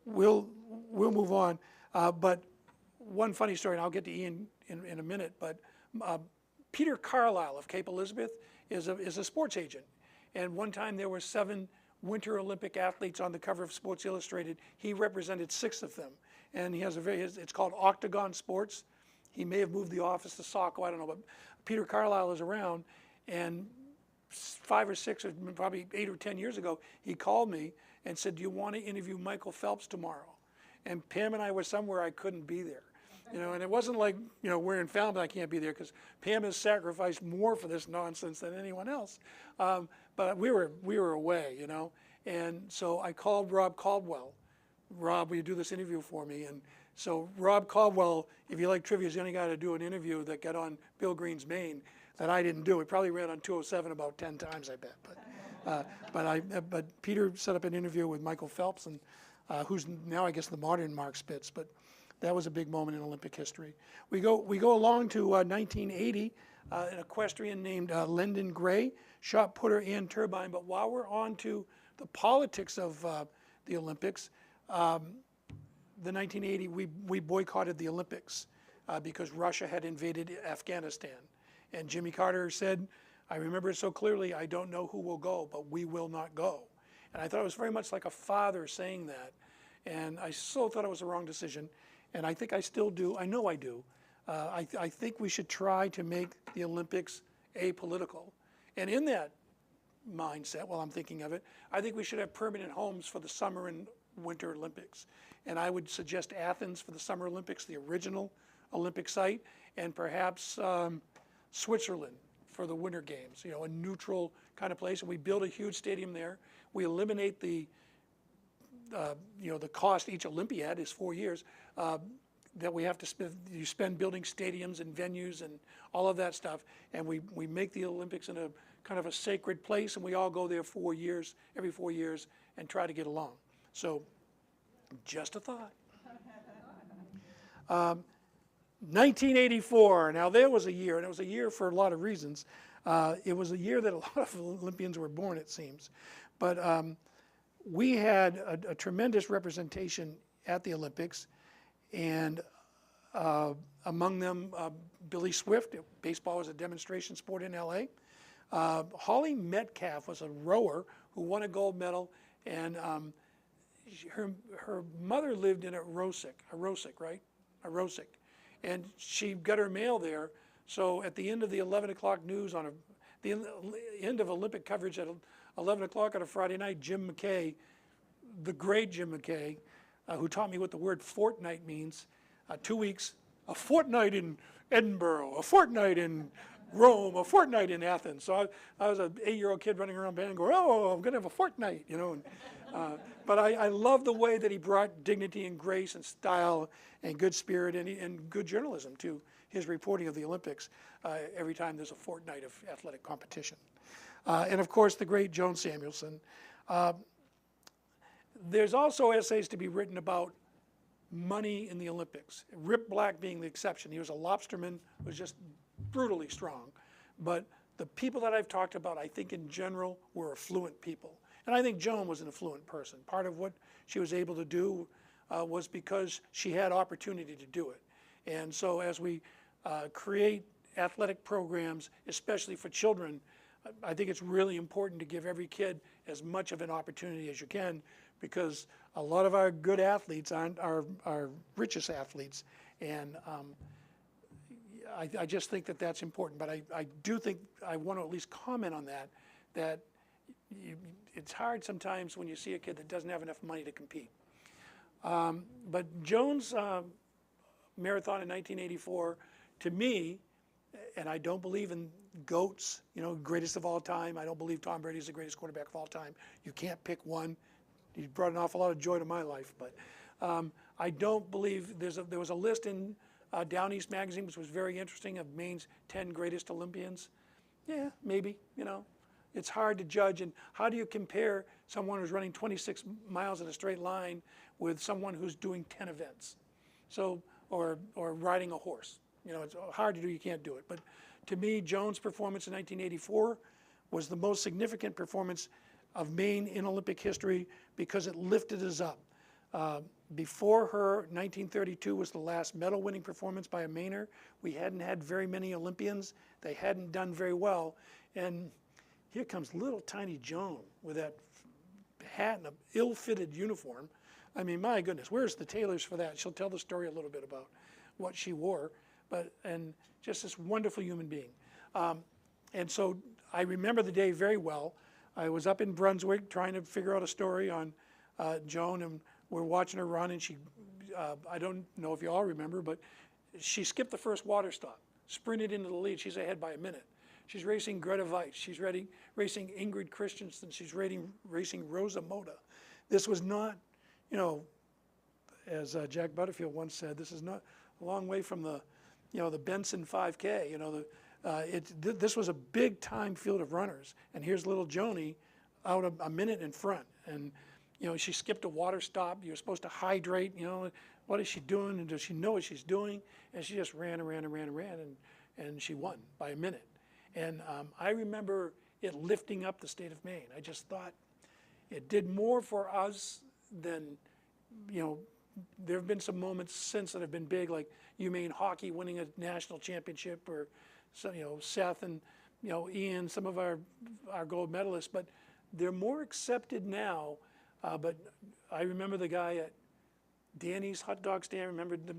We'll move on. But one funny story, and I'll get to Ian in a minute. But Peter Carlisle of Cape Elizabeth is a sports agent, and one time there were 7 Winter Olympic athletes on the cover of Sports Illustrated. He represented 6 of them, and he has it's called Octagon Sports. He may have moved the office to Saco, I don't know, but Peter Carlisle is around, and 5 or 6, or probably 8 or 10 years ago, he called me and said, "Do you want to interview Michael Phelps tomorrow?" And Pam and I were somewhere I couldn't be there. And it wasn't like, we're in Falmouth, I can't be there, because Pam has sacrificed more for this nonsense than anyone else. But we were away, And so I called Rob Caldwell. "Rob, will you do this interview for me?" And so Rob Caldwell, if you like trivia, is the only guy to do an interview that got on Bill Green's Maine that I didn't do. He probably ran on 207 about 10 times, I bet. But Peter set up an interview with Michael Phelps, and who's now, I guess, the modern Mark Spitz. But That was a big moment in Olympic history. We go along to 1980, an equestrian named Lyndon Gray, shot putter and turbine. But while we're on to the politics of the Olympics, the 1980, we boycotted the Olympics because Russia had invaded Afghanistan. And Jimmy Carter said, I remember it so clearly, I don't know who will go, but we will not go. And I thought it was very much like a father saying that. And I so thought it was the wrong decision. And I think I still do. I know I do. I think we should try to make the Olympics apolitical. And in that mindset, while I'm thinking of it, I think we should have permanent homes for the summer and winter Olympics. And I would suggest Athens for the Summer Olympics, the original Olympic site, and perhaps Switzerland for the Winter Games, a neutral kind of place. And we build a huge stadium there. We eliminate the cost. Each Olympiad is 4 years that we have to spend building stadiums and venues and all of that stuff. And we make the Olympics in a kind of a sacred place, and we all go there every 4 years, and try to get along. So, just a thought. 1984. Now there was a year, and it was a year for a lot of reasons. It was a year that a lot of Olympians were born, it seems. But we had a tremendous representation at the Olympics, and among them, Billy Swift. Baseball was a demonstration sport in LA. Holly Metcalf was a rower who won a gold medal, and her mother lived in Aroostook, right? Aroostook. And she got her mail there. So at the end of the 11 o'clock news, the end of Olympic coverage at 11 o'clock on a Friday night, Jim McKay, the great Jim McKay, who taught me what the word fortnight means, 2 weeks, a fortnight in Edinburgh, a fortnight in Rome, a fortnight in Athens. So I was an 8-year-old kid running around Band going, oh, I'm going to have a fortnight, But I love the way that he brought dignity and grace and style and good spirit and good journalism to his reporting of the Olympics every time there's a fortnight of athletic competition. And of course, the great Joan Samuelson. There's also essays to be written about money in the Olympics. Rip Black being the exception. He was a lobsterman, was just brutally strong. But the people that I've talked about, I think in general, were affluent people. And I think Joan was an affluent person. Part of what she was able to do was because she had opportunity to do it. And so as we create athletic programs, especially for children, I think it's really important to give every kid as much of an opportunity as you can, because a lot of our good athletes aren't our richest athletes. And I just think that that's important. But I do think I want to at least comment on that it's hard sometimes when you see a kid that doesn't have enough money to compete. But Joan's marathon in 1984, to me, and I don't believe in GOATs, greatest of all time. I don't believe Tom Brady is the greatest quarterback of all time. You can't pick one. He brought an awful lot of joy to my life. But I don't believe there was a list in Down East magazine, which was very interesting, of Maine's 10 greatest Olympians. Yeah, maybe, It's hard to judge. And how do you compare someone who's running 26 miles in a straight line with someone who's doing 10 events? So, or riding a horse. It's hard to do, you can't do it. But to me, Joan's performance in 1984 was the most significant performance of Maine in Olympic history because it lifted us up. Before her, 1932 was the last medal-winning performance by a Mainer. We hadn't had very many Olympians. They hadn't done very well. And here comes little tiny Joan with that hat and an ill-fitted uniform. I mean, my goodness, where's the tailors for that? She'll tell the story a little bit about what she wore, and just this wonderful human being. And so I remember the day very well. I was up in Brunswick trying to figure out a story on Joan, and we're watching her run, and she, I don't know if you all remember, but she skipped the first water stop, sprinted into the lead. She's ahead by a minute. She's racing Greta Weiss. She's racing Ingrid Christensen. She's racing Rosa Moda. This was not, as Jack Butterfield once said, this is not a long way from the Benson 5K. This was a big time field of runners. And here's little Joni out a minute in front. And, she skipped a water stop. You're supposed to hydrate, what is she doing, and does she know what she's doing? And she just ran and ran and ran and ran, and she won by a minute. And I remember it lifting up the state of Maine. I just thought it did more for us than, you know, there have been some moments since that have been big, like Maine hockey winning a national championship, or so, you know, Seth and, you know, Ian, some of our gold medalists, but they're more accepted now. But I remember the guy at Denny's hot dog stand. Remember the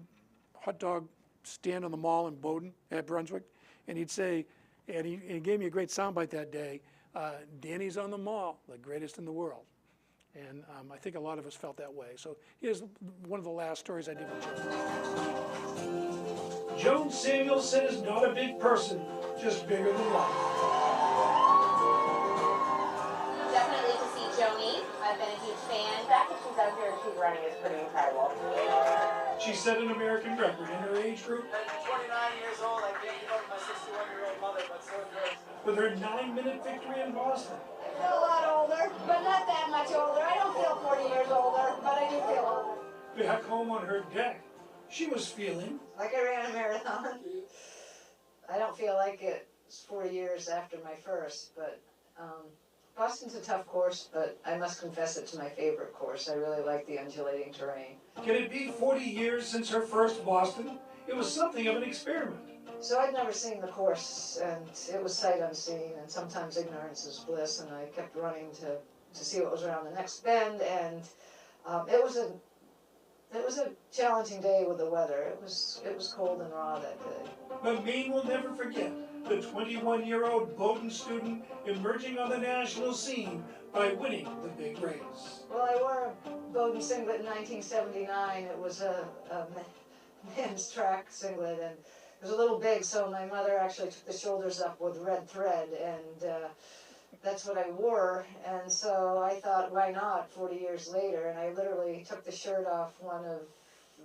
hot dog stand on the mall in Bowdoin at Brunswick? And he'd say, and he gave me a great soundbite that day, Denny's on the mall, the greatest in the world. And I think a lot of us felt that way. So here's one of the last stories I did with Joan. Joan Samuelson is not a big person, just bigger than life. Definitely to see Joni. I've been a huge fan. The fact that she's out here and she's running is pretty incredible. She set an American record in her age group. At 29 years old, I can't keep up with my 61-year-old mother, but so good. With her 9-minute victory in Boston. I feel a lot older, but not that much older. I don't feel 40 years older, but I do feel older. Back home on her deck, she was feeling Like I ran a marathon. I don't feel like it's 4 years after my first, but Boston's a tough course, but I must confess it's my favorite course. I really like the undulating terrain. Can it be 40 years since her first Boston? It was something of an experiment. So I'd never seen the course, and it was sight unseen, and sometimes ignorance is bliss, and I kept running to see what was around the next bend, and it was a challenging day with the weather. It was cold and raw that day. But Maine will never forget the 21-year-old Bowdoin student emerging on the national scene by winning the big race. Well, I wore a Bowdoin singlet in 1979. It was a men's track singlet, and it was a little big, so my mother actually took the shoulders up with red thread, and that's what I wore. And so I thought, why not, 40 years later? And I literally took the shirt off one of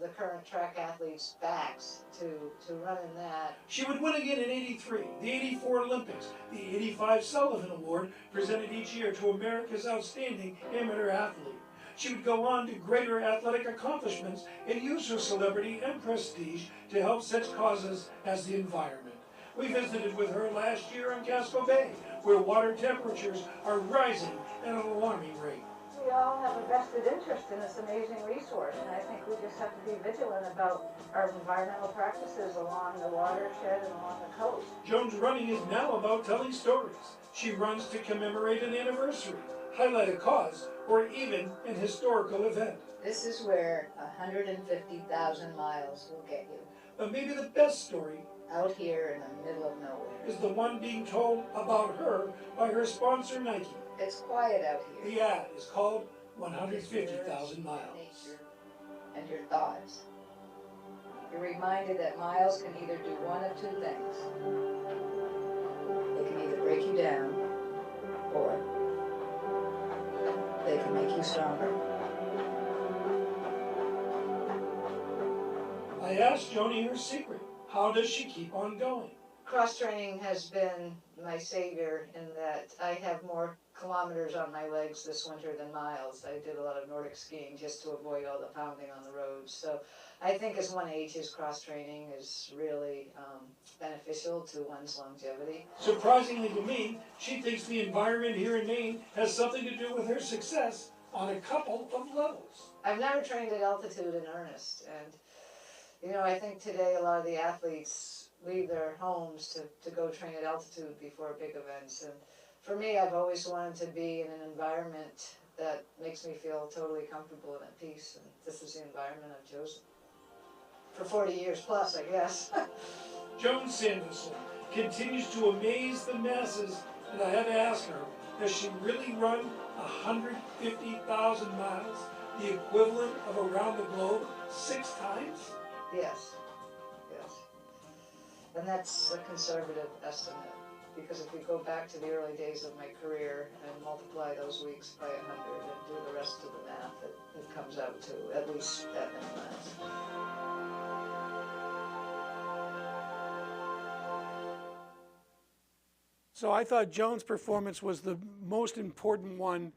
the current track athletes' backs to run in that. She would win again in '83, the '84 Olympics, the '85 Sullivan Award, presented each year to America's outstanding amateur athlete. She would go on to greater athletic accomplishments and use her celebrity and prestige to help such causes as the environment. We visited with her last year on Casco Bay, where water temperatures are rising at an alarming rate. We all have a vested interest in this amazing resource, and I think we just have to be vigilant about our environmental practices along the watershed and along the coast. Joan's running is now about telling stories. She runs to commemorate an anniversary, highlight a cause, or even an historical event. This is where 150,000 miles will get you. But maybe the best story Out here in the middle of nowhere. is the one being told about her by her sponsor Nike. It's quiet out here. The ad is called 150,000 miles. Nature and your thoughts. You're reminded that miles can either do one of two things. They can either break you down, or they can make you stronger. I asked Joni her secret. How does she keep on going? Cross-training has been my savior in that I have more kilometers on my legs this winter than miles. I did a lot of Nordic skiing just to avoid all the pounding on the roads. So I think as one ages, cross-training is really beneficial to one's longevity. Surprisingly to me, she thinks the environment here in Maine has something to do with her success on a couple of levels. I've never trained at altitude in earnest, and you know, I think today a lot of the athletes leave their homes to go train at altitude before big events. And for me, I've always wanted to be in an environment that makes me feel totally comfortable and at peace, and this is the environment I've chosen. For 40 years plus, I guess. Joan Samuelson continues to amaze the masses, and I had to ask her, does she really run 150,000 miles, the equivalent of around the globe 6 times? Yes, yes. And that's a conservative estimate, because if we go back to the early days of my career and multiply those weeks by 100 and do the rest of the math, it comes out to at least that many miles. So I thought Joan's performance was the most important one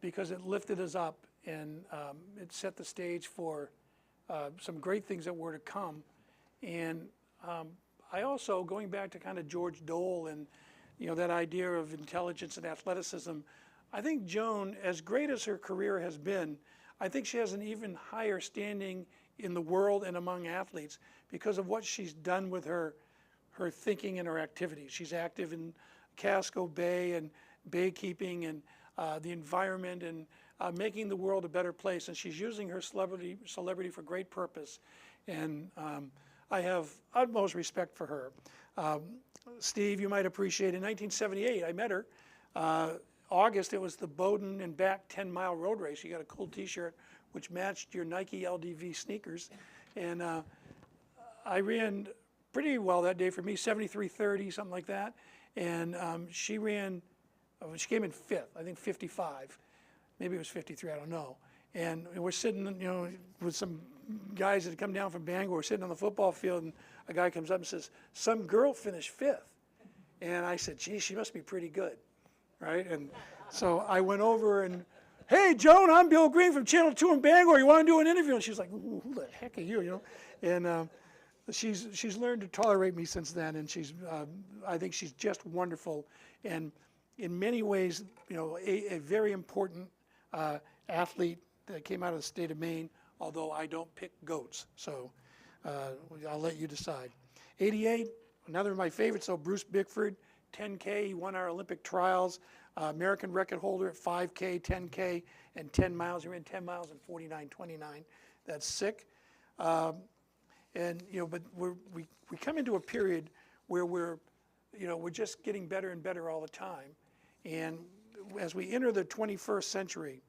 because it lifted us up and it set the stage for some great things that were to come. And I also, going back to kind of George Dole and that idea of intelligence and athleticism, I think Joan, as great as her career has been, I think she has an even higher standing in the world and among athletes because of what she's done with her thinking and her activities. She's active in Casco Bay and bay keeping and the environment and making the world a better place. And she's using her celebrity for great purpose. And I have utmost respect for her. Steve, you might appreciate, in 1978, I met her. August, it was the Bowdoin and back 10-mile road race. You got a cool t-shirt which matched your Nike LDV sneakers. And I ran pretty well that day for me, 73:30, something like that. And she ran, she came in 5th, I think 55. Maybe it was 53, I don't know. And we're sitting, with some guys that had come down from Bangor, sitting on the football field, and a guy comes up and says, some girl finished 5th. And I said, gee, she must be pretty good, right? And so I went over and, hey, Joan, I'm Bill Green from Channel 2 in Bangor. You want to do an interview? And she's like, who the heck are you, And she's learned to tolerate me since then, and I think she's just wonderful. And in many ways, a very important athlete that came out of the state of Maine, although I don't pick goats. So I'll let you decide. 88, another of my favorites, though, Bruce Bickford, 10K. He won our Olympic trials, American record holder at 5K, 10K, and 10 miles. He ran 10 miles in 49:29. That's sick. But we come into a period where we're just getting better and better all the time. And as we enter the 21st century,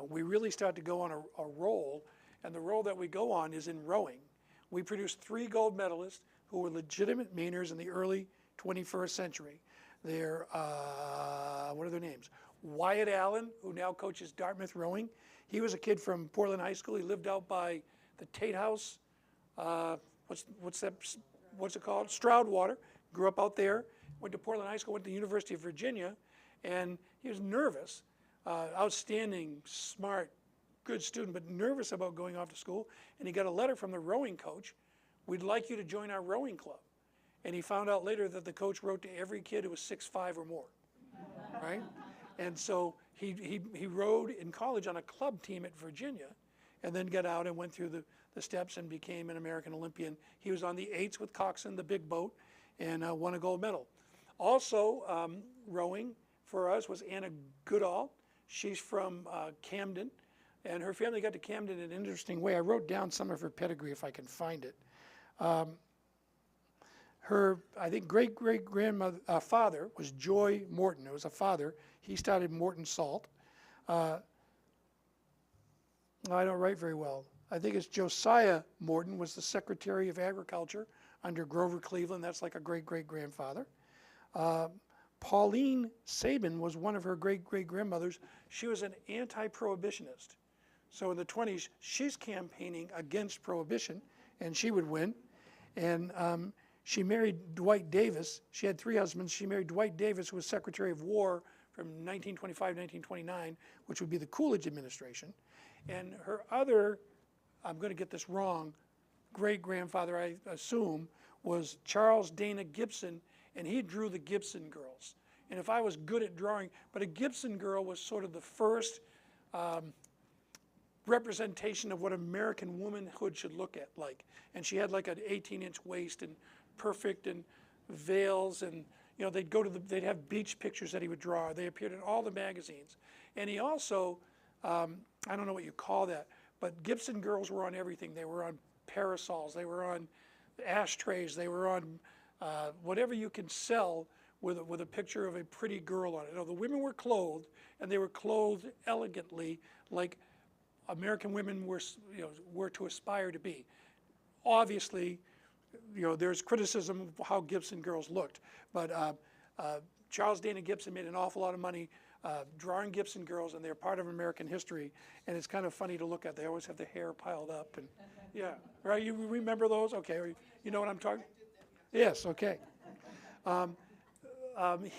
we really start to go on a roll, and the roll that we go on is in rowing. We produced 3 gold medalists who were legitimate Mainers in the early 21st century. They're, what are their names? Wyatt Allen, who now coaches Dartmouth rowing. He was a kid from Portland High School. He lived out by the Tate House. What's it called? Stroudwater. Grew up out there. Went to Portland High School. Went to the University of Virginia, and he was nervous. Outstanding, smart, good student, but nervous about going off to school. And he got a letter from the rowing coach. We'd like you to join our rowing club. And he found out later that the coach wrote to every kid who was 6'5" or more, right? And so he rowed in college on a club team at Virginia, and then got out and went through the steps and became an American Olympian. He was on the 8s with Coxon, the big boat, and won a gold medal. Also rowing for us was Anna Goodall. She's from Camden, and her family got to Camden in an interesting way. I wrote down some of her pedigree if I can find it. Her, I think, great-great-grandmother, father was Joy Morton. It was a father. He started Morton Salt. I don't write very well. I think it's Josiah Morton was the Secretary of Agriculture under Grover Cleveland. That's like a great-great-grandfather. Pauline Sabin was one of her great-great-grandmothers. She was an anti-prohibitionist. So in the 20s, she's campaigning against prohibition, and she would win. And she married Dwight Davis. She had 3 husbands. She married Dwight Davis, who was Secretary of War from 1925 to 1929, which would be the Coolidge administration. And her other, I'm going to get this wrong, great-grandfather, I assume, was Charles Dana Gibson, and he drew the Gibson girls. And if I was good at drawing, but a Gibson girl was sort of the first representation of what American womanhood should look like. And she had like an 18-inch waist and perfect and veils, and they'd have beach pictures that he would draw. They appeared in all the magazines. And he also, I don't know what you call that, but Gibson girls were on everything. They were on parasols, they were on ashtrays, they were on whatever you can sell with a picture of a pretty girl on it. The women were clothed, and they were clothed elegantly, like American women were to aspire to be. Obviously, there's criticism of how Gibson girls looked, but Charles Dana Gibson made an awful lot of money drawing Gibson girls, and they're part of American history, and it's kind of funny to look at. They always have the hair piled up, and yeah, right? You remember those? Okay, you know what I'm talking? Yes, okay.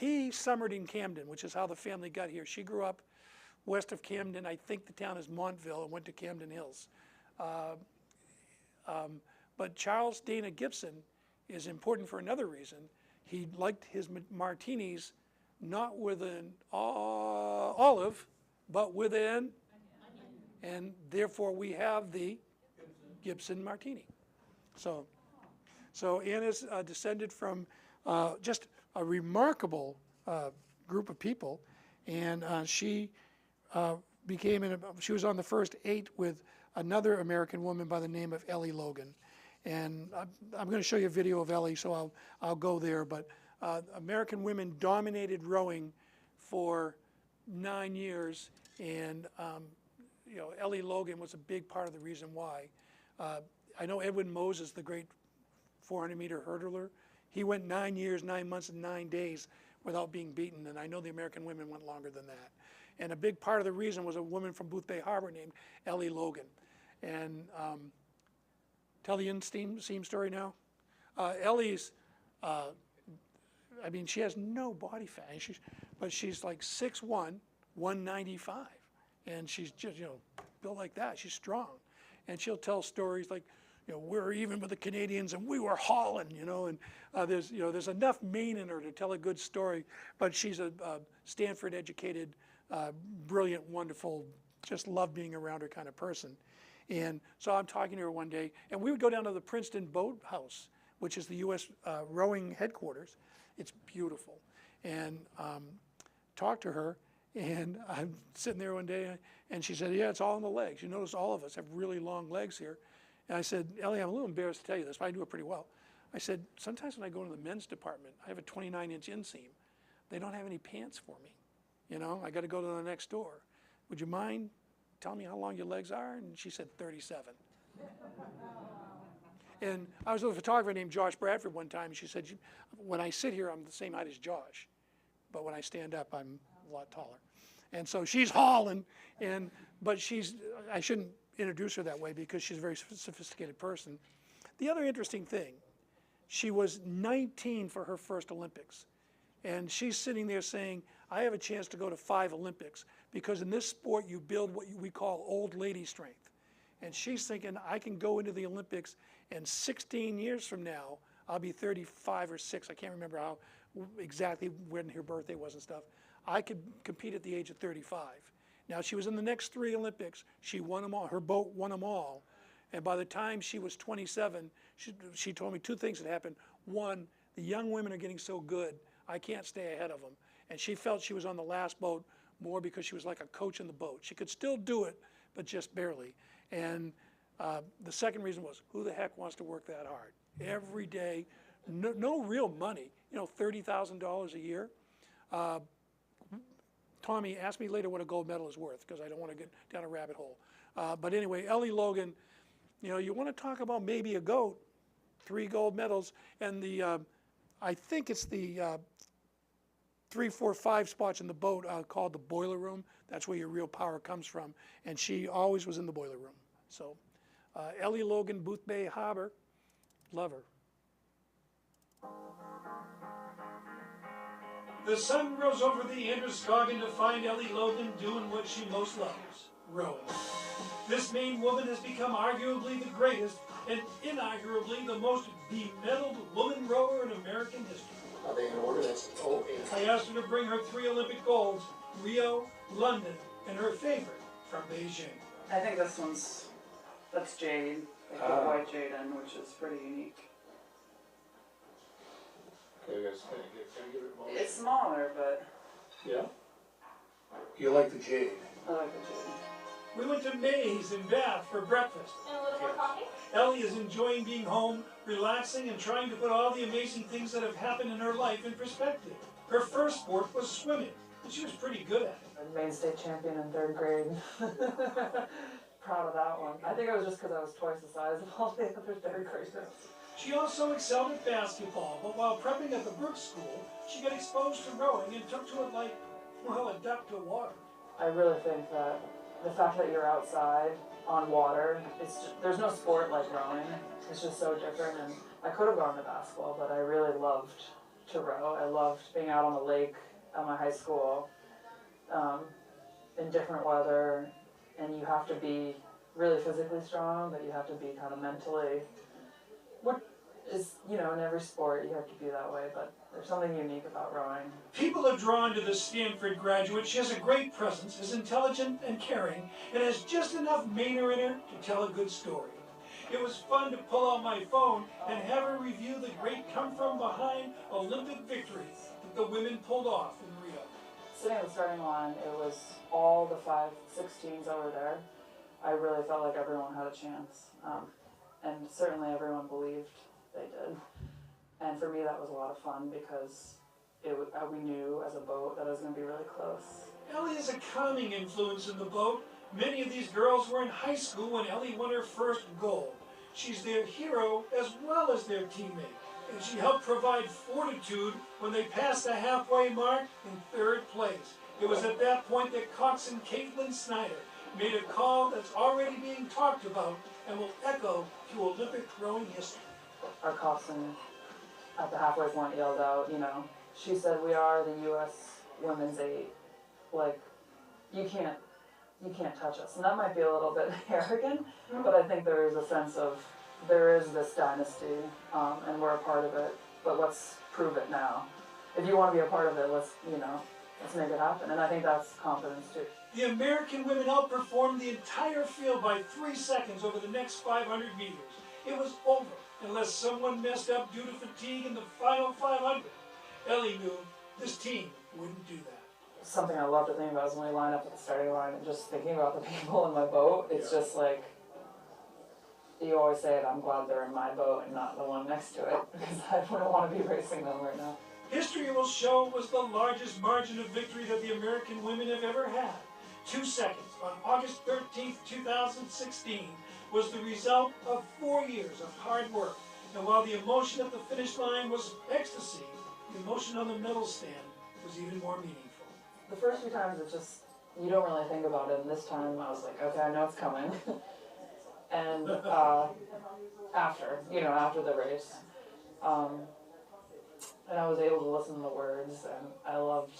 He summered in Camden, which is how the family got here. She grew up west of Camden. I think the town is Montville, and went to Camden Hills. But Charles Dana Gibson is important for another reason. He liked his martinis not with an olive, but with an, and therefore we have the Gibson martini. So Anne is descended from just a remarkable group of people, and she she was on the first 8 with another American woman by the name of Elle Logan. And I'm going to show you a video of Elle, so I'll go there. But American women dominated rowing for 9 years, and you know, Elle Logan was a big part of the reason why. I know Edwin Moses, the great 400-meter hurdler, he went 9 years, 9 months, and 9 days without being beaten, and I know the American women went longer than that. And a big part of the reason was a woman from Boothbay Harbor named Elle Logan. And tell the inseam story now. Ellie's, I mean, she has no body fat, but she's like 6'1", 195, and she's just, you know, built like that. She's strong, and she'll tell stories like, you know, we're even with the Canadians, and we were hauling, you know, and there's enough Maine in her to tell a good story. But she's a Stanford-educated, brilliant, wonderful, just love being around her kind of person. And so I'm talking to her one day, and we would go down to the Princeton Boat House, which is the U.S. Rowing headquarters. It's beautiful, and talked to her, and I'm sitting there one day, and she said, yeah, it's all in the legs. You notice all of us have really long legs here. And I said, Ellie, I'm a little embarrassed to tell you this, but I do it pretty well. I said, sometimes when I go into the men's department, I have a 29-inch inseam. They don't have any pants for me. You know, I got to go to the next door. Would you mind telling me how long your legs are? And she said 37. And I was with a photographer named Josh Bradford one time, and she said, when I sit here, I'm the same height as Josh. But when I stand up, I'm a lot taller. And so she's hauling, but I shouldn't introduce her that way because she's a very sophisticated person. The other interesting thing, she was 19 for her first Olympics. And she's sitting there saying, I have a chance to go to 5 Olympics because in this sport you build what we call old lady strength. And she's thinking, I can go into the Olympics and 16 years from now, I'll be 35 or 6. I can't remember how exactly when her birthday was and stuff. I could compete at the age of 35. Now, she was in the next 3 Olympics. She won them all. Her boat won them all. And by the time she was 27, she told me 2 things had happened. One, the young women are getting so good, I can't stay ahead of them. And she felt she was on the last boat more because she was like a coach in the boat. She could still do it, but just barely. And the second reason was, who the heck wants to work that hard? Every day, no real money, you know, $30,000 a year. Tommy, ask me later what a gold medal is worth because I don't want to get down a rabbit hole. But anyway, Elle Logan, you know, you want to talk about maybe a GOAT, 3 gold medals, and the, I think it's the 3, 4, 5 spots in the boat called the boiler room. That's where your real power comes from. And she always was in the boiler room. So Elle Logan, Boothbay Harbor, love her. The sun rose over the Androscoggin to find Elle Logan doing what she most loves, rowing. This Maine woman has become arguably the greatest and inarguably the most bemedaled woman rower in American history. Are they in order? That's 08. I asked her to bring her 3 Olympic golds, Rio, London, and her favorite from Beijing. I think this one's, that's jade. They put white jade in, which is pretty unique. Okay, guys, can I give it a moment? It's smaller, but Yeah? You like the jade? I like the jade. We went to May's in Bath for breakfast. And a little more coffee? Ellie is enjoying being home, relaxing, and trying to put all the amazing things that have happened in her life in perspective. Her first sport was swimming, and she was pretty good at it. Maine state champion in 3rd grade. Proud of that one. I think it was just because I was twice the size of all the other 3rd graders. She also excelled at basketball, but while prepping at the Brooks School, she got exposed to rowing and took to it like, well, a duck to water. I really think that the fact that you're outside on water, there's no sport like rowing. It's just so different, and I could have gone to basketball, but I really loved to row. I loved being out on the lake at my high school in different weather, and you have to be really physically strong, but you have to be kind of mentally, what is, you know, in every sport you have to be that way, but there's something unique about rowing. People are drawn to the Stanford graduate. She has a great presence, is intelligent and caring, and has just enough Mainer in her to tell a good story. It was fun to pull out my phone and have her review the great come-from-behind Olympic victories that the women pulled off in Rio. Sitting at the starting line, it was all the 5/16s over there. I really felt like everyone had a chance, and certainly everyone believed they did. And for me, that was a lot of fun because we knew as a boat that it was going to be really close. Ellie is a calming influence in the boat. Many of these girls were in high school when Ellie won her first gold. She's their hero as well as their teammate, and she helped provide fortitude when they passed the halfway mark in 3rd place. It was at that point that coxswain Caitlin Snyder made a call that's already being talked about and will echo through Olympic rowing history. Our coxswain at the halfway point yelled out, you know, she said, "We are the U.S. Women's 8. Like, you can't touch us." And that might be a little bit arrogant, but I think there is a sense of, there is this dynasty, and we're a part of it, but let's prove it now. If you want to be a part of it, let's make it happen. And I think that's confidence too. The American women outperformed the entire field by 3 seconds over the next 500 meters. It was over unless someone messed up due to fatigue in the final 500. Ellie knew this team wouldn't do that. Something I love to think about is when we line up at the starting line and just thinking about the people in my boat, it's just like, you always say it, I'm glad they're in my boat and not the one next to it, because I wouldn't want to be racing them right now. History will show it was the largest margin of victory that the American women have ever had. 2 seconds on August 13th, 2016 was the result of 4 years of hard work. And while the emotion at the finish line was ecstasy, the emotion on the medal stand was even more meaningful. The first few times it's just, you don't really think about it, and this time I was like, okay, I know it's coming. And after the race, and I was able to listen to the words, and I loved,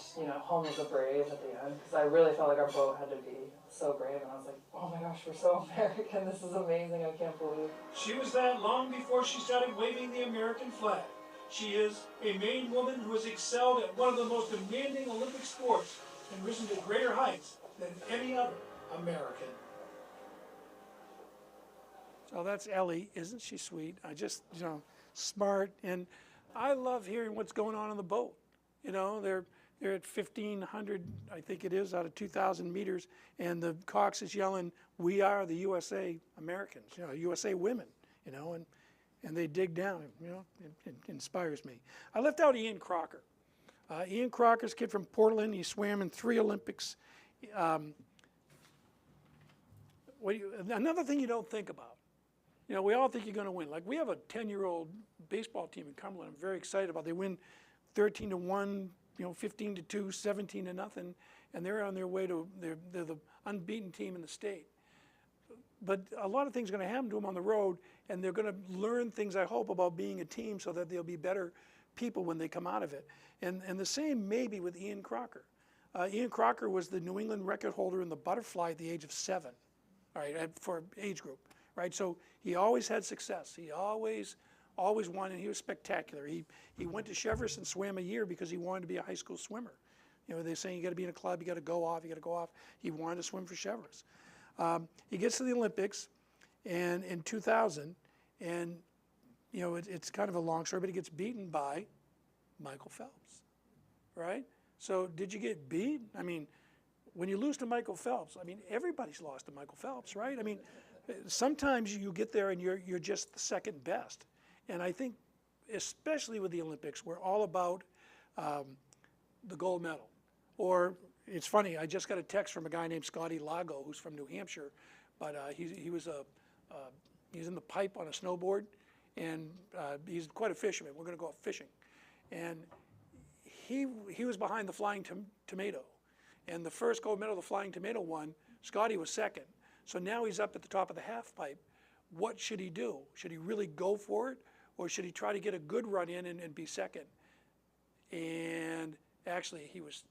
home is a brave at the end, because I really felt like our boat had to be so brave, and I was like, oh my gosh, we're so American, this is amazing, I can't believe. She was that long before she started waving the American flag. She is a Maine woman who has excelled at one of the most demanding Olympic sports and risen to greater heights than any other American. Oh, that's Ellie. Isn't she sweet? I just, smart. And I love hearing what's going on the boat. They're at 1,500, I think it is, out of 2,000 meters. And the cox is yelling, "We are the USA Americans, USA women, and they dig down, it inspires me. I left out Ian Crocker. Ian Crocker's a kid from Portland. He swam in 3 Olympics. Another thing you don't think about, we all think you're going to win. Like, we have a 10-year-old baseball team in Cumberland I'm very excited about. They win 13-1, 15-2, 17-0, and they're on their way to, they're the unbeaten team in the state. But a lot of things are going to happen to them on the road, and they're going to learn things, I hope, about being a team so that they'll be better people when they come out of it. And the same maybe with Ian Crocker. Ian Crocker was the New England record holder in the butterfly at the age of 7, all right, for age group, right? So he always had success. He always won, and he was spectacular. He went to Cheverus and swam a year because he wanted to be a high school swimmer. They're saying you got to be in a club, you got to go off, you got to go off. He wanted to swim for Cheverus. He gets to the Olympics, and in 2000, and it's kind of a long story, but he gets beaten by Michael Phelps, right? So did you get beat? I mean, when you lose to Michael Phelps, everybody's lost to Michael Phelps, right? Sometimes you get there and you're just the second best. And I think, especially with the Olympics, we're all about the gold medal. Or, it's funny, I just got a text from a guy named Scotty Lago, who's from New Hampshire, but he's in the pipe on a snowboard, and he's quite a fisherman. We're going to go out fishing. And he was behind the Flying Tomato. And the first gold medal the Flying Tomato won, Scotty was second. So now he's up at the top of the half pipe. What should he do? Should he really go for it? Or should he try to get a good run in and be second? And actually he was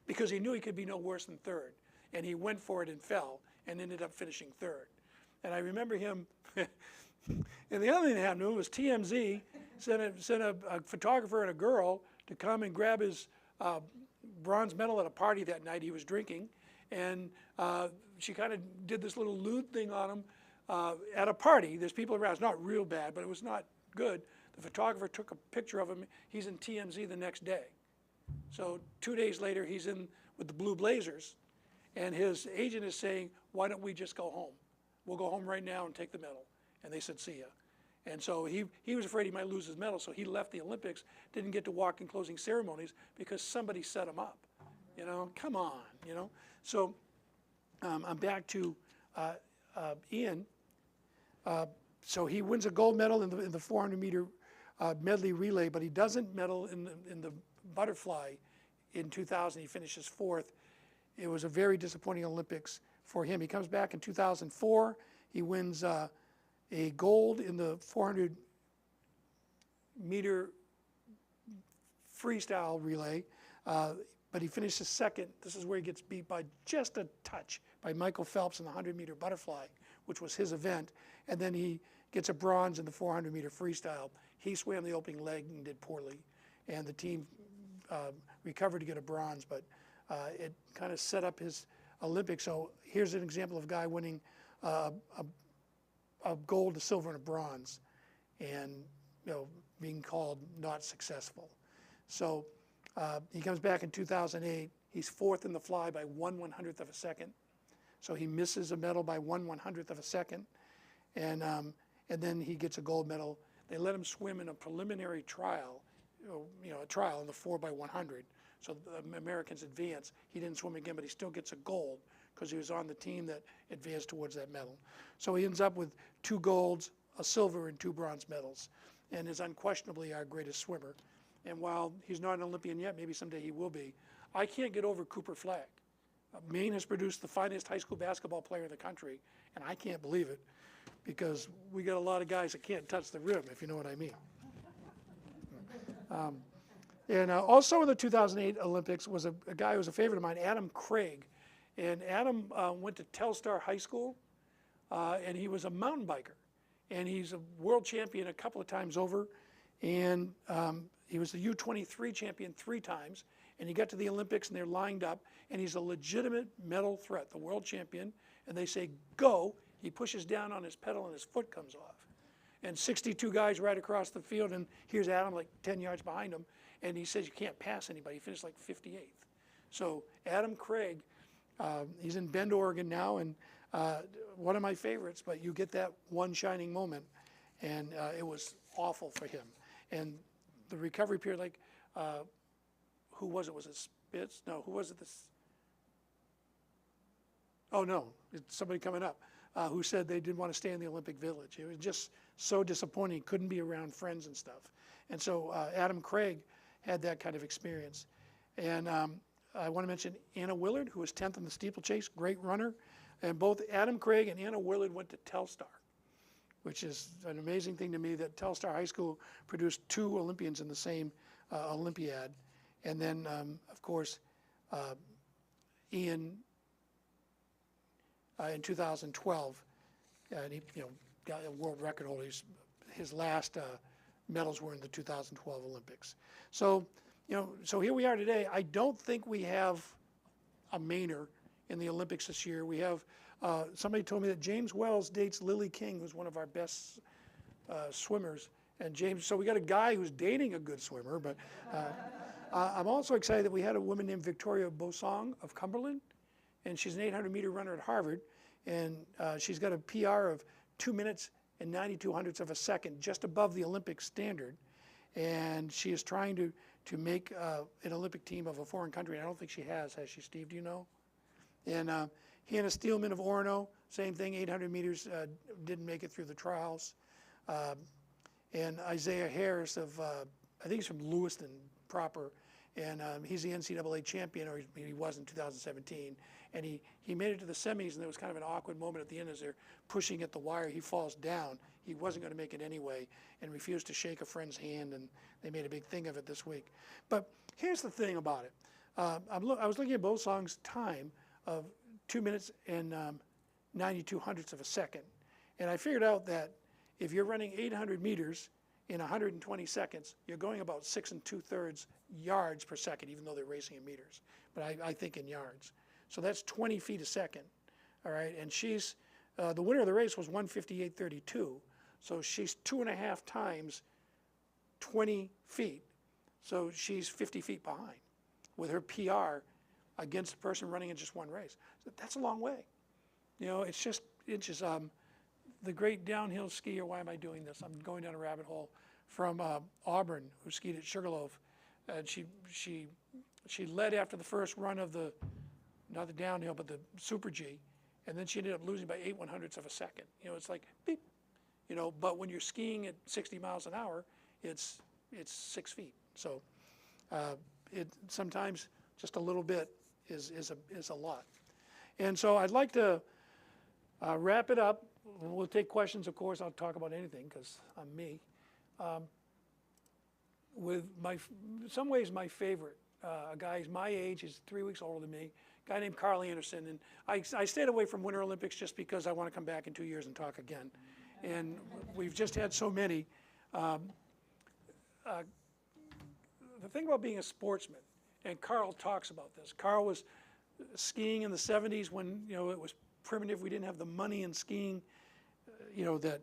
because he knew he could be no worse than third. And he went for it and fell. and ended up finishing third. And I remember him, and the other thing that happened to him was TMZ sent a photographer and a girl to come and grab his bronze medal at a party that night he was drinking. And she kind of did this little lewd thing on him at a party. There's people around. It's not real bad, but it was not good. The photographer took a picture of him. He's in TMZ the next day. So 2 days later, he's in with the Blue Blazers. And his agent is saying, why don't we just go home? We'll go home right now and take the medal. And they said, see ya. And so he was afraid he might lose his medal, so he left the Olympics, didn't get to walk in closing ceremonies because somebody set him up. You know, come on, you know. So I'm back to Ian. So he wins a gold medal in the 400-meter medley relay, but he doesn't medal in the butterfly in 2000. He finishes fourth. It was a very disappointing Olympics for him. He comes back in 2004. He wins a gold in the 400-meter freestyle relay, but he finishes second. This is where he gets beat by just a touch by Michael Phelps in the 100-meter butterfly, which was his event, and then he gets a bronze in the 400-meter freestyle. He swam the opening leg and did poorly, and the team recovered to get a bronze, but it kind of set up his Olympics. So here's an example of a guy winning a gold, a silver, and a bronze, and being called not successful. So he comes back in 2008. He's fourth in the fly by 1/100th of a second. So he misses a medal by 1/100th of a second, and then he gets a gold medal. They let him swim in a preliminary trial, a trial in the 4x100. So the Americans advance. He didn't swim again, but he still gets a gold because he was on the team that advanced towards that medal. So he ends up with 2 golds, a silver, and 2 bronze medals, and is unquestionably our greatest swimmer. And while he's not an Olympian yet, maybe someday he will be, I can't get over Cooper Flagg. Maine has produced the finest high school basketball player in the country, and I can't believe it because we got a lot of guys that can't touch the rim, if you know what I mean. And also in the 2008 Olympics was a guy who was a favorite of mine, Adam Craig. And Adam went to Telstar High School, and he was a mountain biker. And he's a world champion a couple of times over. And he was the U23 champion 3 times. And he got to the Olympics, and they're lined up. And he's a legitimate medal threat, the world champion. And they say, go. He pushes down on his pedal, and his foot comes off. And 62 guys right across the field, and here's Adam like 10 yards behind him. And he says you can't pass anybody. He finished like 58th. So Adam Craig, he's in Bend, Oregon now, and one of my favorites, but you get that one shining moment, and it was awful for him. And the recovery period, like, who was it? Was it Spitz? No, who was it? Oh, no, it's somebody coming up who said they didn't want to stay in the Olympic Village. It was just so disappointing. He couldn't be around friends and stuff. And so Adam Craig had that kind of experience. And I want to mention Anna Willard, who was 10th in the steeplechase, great runner. And both Adam Craig and Anna Willard went to Telstar, which is an amazing thing to me that Telstar High School produced 2 Olympians in the same Olympiad. And then, of course, Ian in 2012, and he got a world record holder. His last medals were in the 2012 Olympics. So, so here we are today. I don't think we have a Mainer in the Olympics this year. We have, somebody told me that James Wells dates Lily King, who's one of our best swimmers. And James, so we got a guy who's dating a good swimmer, but I'm also excited that we had a woman named Victoria Bosong of Cumberland, and she's an 800-meter runner at Harvard, and she's got a PR of 2 minutes and 92/100ths of a second, just above the Olympic standard. And she is trying to make an Olympic team of a foreign country. And I don't think she has she, Steve? Do you know? And Hannah Steelman of Orono, same thing, 800 meters, didn't make it through the trials. And Isaiah Harris of, I think he's from Lewiston proper, and he's the NCAA champion, or he was in 2017. And he made it to the semis, and there was kind of an awkward moment at the end as they're pushing at the wire. He falls down. He wasn't going to make it anyway and refused to shake a friend's hand, and they made a big thing of it this week. But here's the thing about it. I was looking at Bosong's time of 2 minutes and 92 hundredths of a second. And I figured out that if you're running 800 meters in 120 seconds, you're going about 6 2/3 yards per second, even though they're racing in meters. But I think in yards. So that's 20 feet a second, all right? And she's, the winner of the race was 158.32. So she's 2.5 times 20 feet. So she's 50 feet behind with her PR against a person running in just one race. So that's a long way. You know, it's just the great downhill skier. Why am I doing this? I'm going down a rabbit hole from Auburn, who skied at Sugarloaf. And she led after the first run of the, not the downhill, but the Super G. And then she ended up losing by 8/100ths of a second. You know, it's like beep. You know, but when you're skiing at 60 miles an hour, it's 6 feet. So it sometimes just a little bit is a lot. And so I'd like to wrap it up. We'll take questions, of course. I'll talk about anything because I'm me. With some ways my favorite, a guy who's my age, he's 3 weeks older than me, a guy named Carl Anderson. And I stayed away from Winter Olympics just because I want to come back in 2 years and talk again. And we've just had so many. The thing about being a sportsman, and Carl talks about this. Carl was skiing in the 70s when, you know, it was primitive. We didn't have the money in skiing, that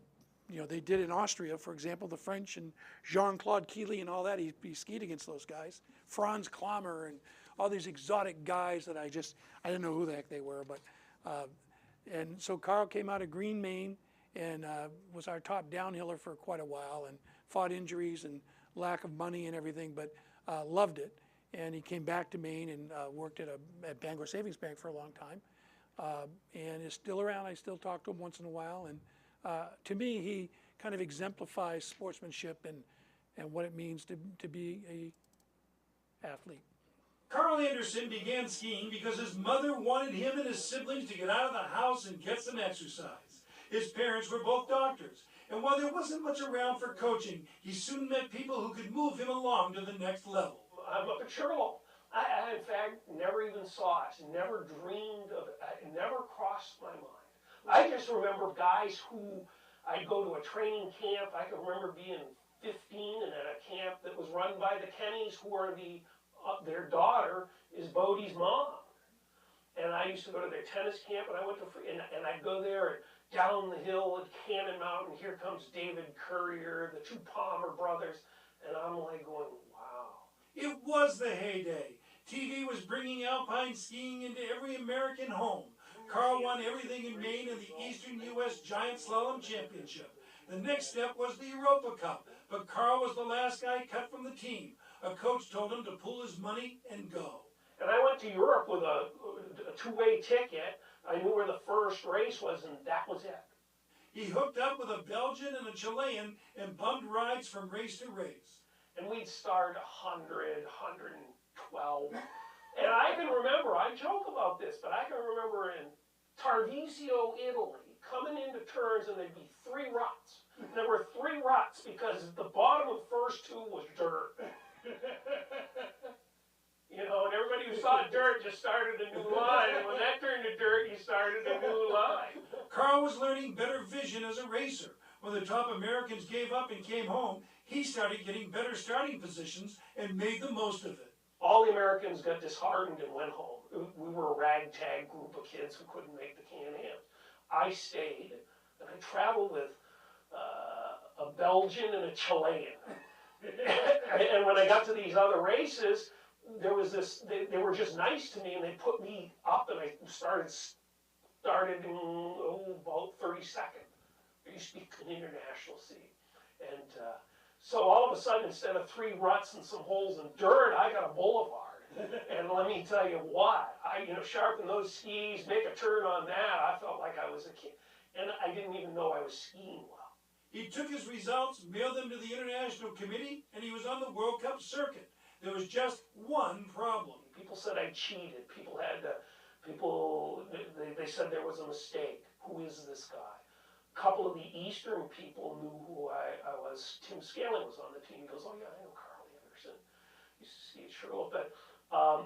they did in Austria, for example, the French and Jean-Claude Keely and all that. He skied against those guys. Franz Klammer and all these exotic guys that I didn't know who the heck they were. But and so Carl came out of Green, Maine, and was our top downhiller for quite a while, and fought injuries and lack of money and everything, but loved it. And he came back to Maine and worked at Bangor Savings Bank for a long time, and is still around. I still talk to him once in a while. And to me, he kind of exemplifies sportsmanship and what it means to be a athlete. Carl Anderson began skiing because his mother wanted him and his siblings to get out of the house and get some exercise. His parents were both doctors, and while there wasn't much around for coaching, he soon met people who could move him along to the next level. I'm up at Sugarloaf. I, in fact, never even saw it, never dreamed of it, it never crossed my mind. I just remember guys who, I'd go to a training camp. I can remember being 15 and at a camp that was run by the Kennys, who are their daughter is Bodie's mom. And I used to go to their tennis camp, and I went to, and I'd go there and down the hill at Cannon Mountain, here comes David Courier, the two Palmer brothers, and I'm like going, wow. It was the heyday. TV was bringing alpine skiing into every American home. Carl won everything in Maine in the Eastern U.S. Giant Slalom Championship. The next step was the Europa Cup, but Carl was the last guy cut from the team. A coach told him to pull his money and go. And I went to Europe with a two-way ticket. I knew where the first race was, and that was it. He hooked up with a Belgian and a Chilean and bummed rides from race to race. And we'd start 100, 112. And I can remember, I joke about this, but I can remember in Tarvisio, Italy, coming into turns, and there'd be 3 ruts. And there were 3 ruts because the bottom of the first 2 was dirt. You know, and everybody who saw dirt just started a new line, and when that turned to dirt, you started a new line. Carl was learning better vision as a racer. When the top Americans gave up and came home, he started getting better starting positions and made the most of it. All the Americans got disheartened and went home. We were a ragtag group of kids who couldn't make the Can-Ams. I stayed, and I traveled with a Belgian and a Chilean. And when I got to these other races, there was this, they were just nice to me, and they put me up, and I started in about 32nd. I used to be an international seed. And so all of a sudden, instead of 3 ruts and some holes in dirt, I got a boulevard. And let me tell you what, sharpen those skis, make a turn on that, I felt like I was a kid. And I didn't even know I was skiing well. He took his results, mailed them to the International Committee, and he was on the World Cup circuit. There was just one problem. People said I cheated. People they said there was a mistake. Who is this guy? A couple of the Eastern people knew who I was. Tim Scaling was on the team. He goes, oh yeah, I know Carl Anderson. Used to ski at Sugarloaf. But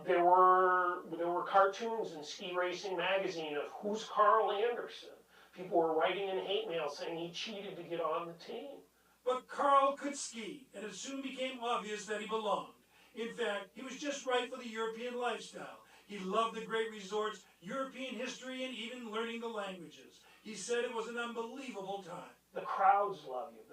There were cartoons in Ski Racing magazine of who's Carl Anderson. People were writing in hate mail saying he cheated to get on the team. But Carl could ski, and it soon became obvious that he belonged. In fact, he was just right for the European lifestyle. He loved the great resorts, European history, and even learning the languages. He said it was an unbelievable time. The crowds love you,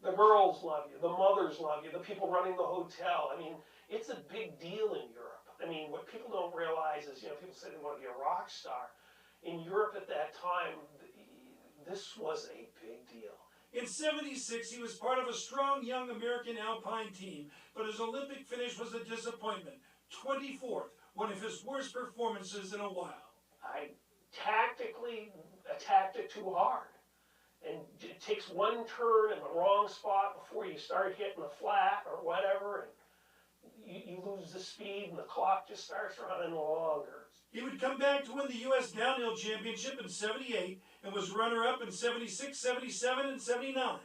the girls love you, the mothers love you, the people running the hotel. I mean, it's a big deal in Europe. I mean, what people don't realize is, people say they want to be a rock star. In Europe at that time, this was a big deal. In '76, he was part of a strong young American alpine team, but his Olympic finish was a disappointment. 24th, one of his worst performances in a while. I tactically attacked it too hard. And it takes one turn in the wrong spot before you start hitting the flat or whatever, and you lose the speed and the clock just starts running longer. He would come back to win the U.S. Downhill Championship in '78 and was runner-up in '76, '77, and '79.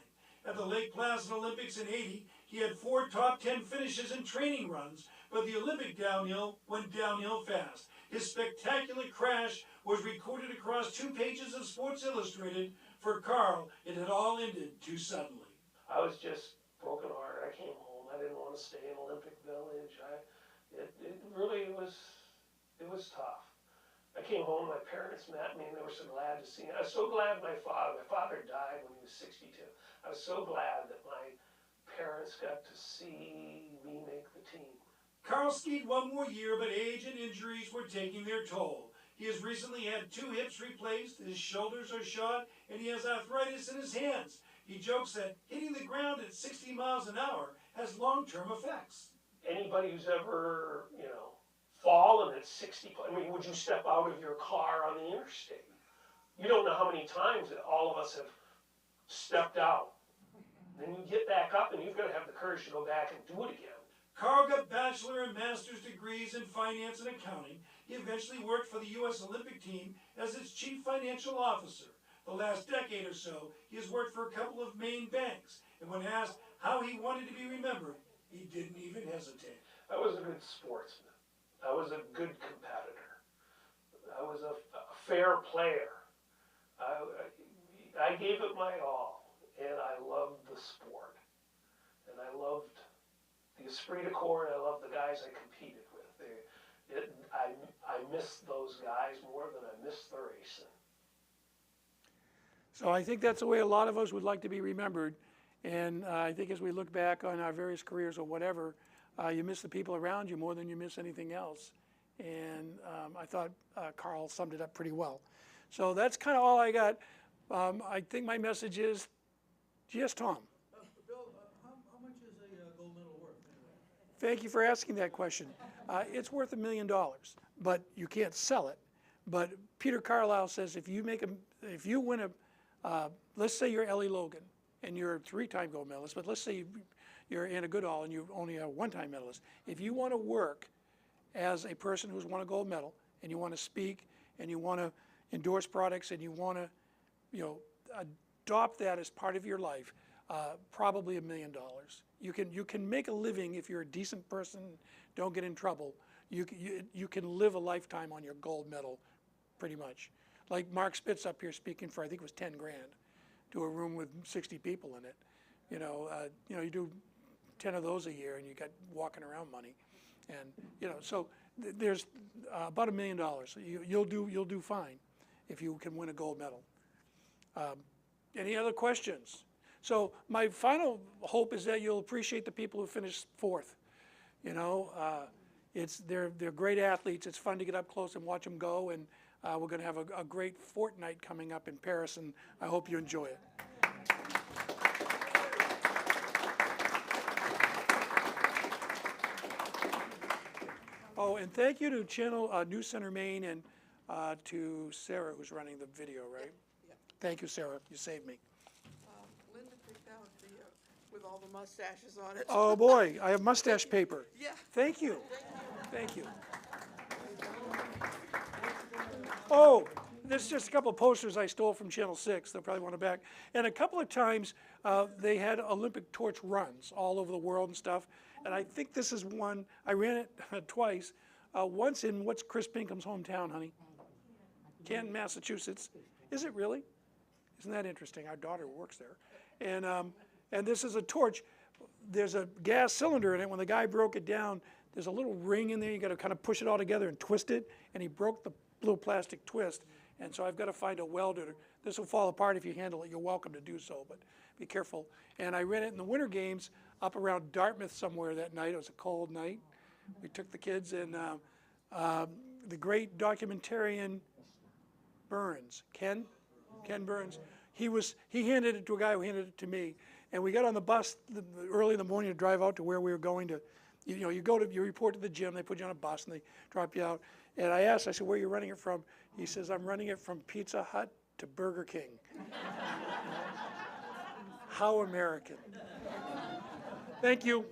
At the Lake Placid Olympics in '80, he had 4 top 10 finishes in training runs, but the Olympic downhill went downhill fast. His spectacular crash was recorded across 2 pages of Sports Illustrated. For Carl, it had all ended too suddenly. I was just brokenhearted. I came home. I didn't want to stay in Olympic Village. It really was tough. I came home, my parents met me, and they were so glad to see me. I was so glad my father died when he was 62. I was so glad that my parents got to see me make the team. Carl skied one more year, but age and injuries were taking their toll. He has recently had 2 hips replaced, his shoulders are shot, and he has arthritis in his hands. He jokes that hitting the ground at 60 miles an hour has long-term effects. Anybody who's ever, fallen at 60, would you step out of your car on the interstate? You don't know how many times that all of us have stepped out. Then you get back up and you've got to have the courage to go back and do it again. Carl got bachelor and master's degrees in finance and accounting. He eventually worked for the U.S. Olympic team as its chief financial officer. The last decade or so, he has worked for a couple of Maine banks. And when asked how he wanted to be remembered, he didn't even hesitate. I was a good sportsman. I was a good competitor. I was a fair player. I gave it my all, and I loved the sport. And I loved the esprit de corps, and I loved the guys I competed with. I miss those guys more than I miss the racing. So I think that's the way a lot of us would like to be remembered. And I think as we look back on our various careers or whatever, you miss the people around you more than you miss anything else. And I thought Carl summed it up pretty well. So that's kind of all I got. I think my message is, yes, Tom. Bill, how much is a gold medal worth anyway? Thank you for asking that question. It's worth $1 million, but you can't sell it. But Peter Carlisle says if you win a, let's say you're Elle Logan and you're a 3-time gold medalist, but let's say you're Anna Goodall and you're only a 1-time medalist. If you want to work as a person who's won a gold medal and you want to speak and you want to endorse products and you want to, adopt that as part of your life, probably $1 million. You can make a living if you're a decent person, don't get in trouble. You can live a lifetime on your gold medal, pretty much. Like Mark Spitz up here speaking for, I think it was 10 grand, to a room with 60 people in it. You do 10 of those a year and you got walking around money. And, so there's about $1 million. You'll do fine if you can win a gold medal. Any other questions? So my final hope is that you'll appreciate the people who finished 4th. They're great athletes. It's fun to get up close and watch them go. And we're going to have a great fortnight coming up in Paris, and I hope you enjoy it. Oh, and thank you to Channel News Center Maine and to Sarah, who's running the video, right? Yeah. Thank you, Sarah. You saved me. Linda picked out with all the mustaches on it. Oh, boy. I have mustache paper. Yeah. Thank you. Thank you. Oh, this is just a couple of posters I stole from Channel 6. They'll probably want it back. And a couple of times they had Olympic torch runs all over the world and stuff. And I think this is one. I ran it twice. once in what's Chris Pinkham's hometown, honey? Canton, Massachusetts. Is it really? Isn't that interesting? Our daughter works there. And this is a torch. There's a gas cylinder in it. When the guy broke it down, there's a little ring in there. You got to kind of push it all together and twist it. And he broke the little plastic twist. And so I've got to find a welder. This will fall apart if you handle it. You're welcome to do so, but be careful. And I ran it in the winter games up around Dartmouth somewhere that night. It was a cold night. We took the kids, and the great documentarian Burns, Ken Burns, he handed it to a guy who handed it to me. And we got on the bus early in the morning to drive out to where we were going to. You report to the gym, they put you on a bus and they drop you out. And I said, where are you running it from? He says, I'm running it from Pizza Hut to Burger King. How American. Thank you.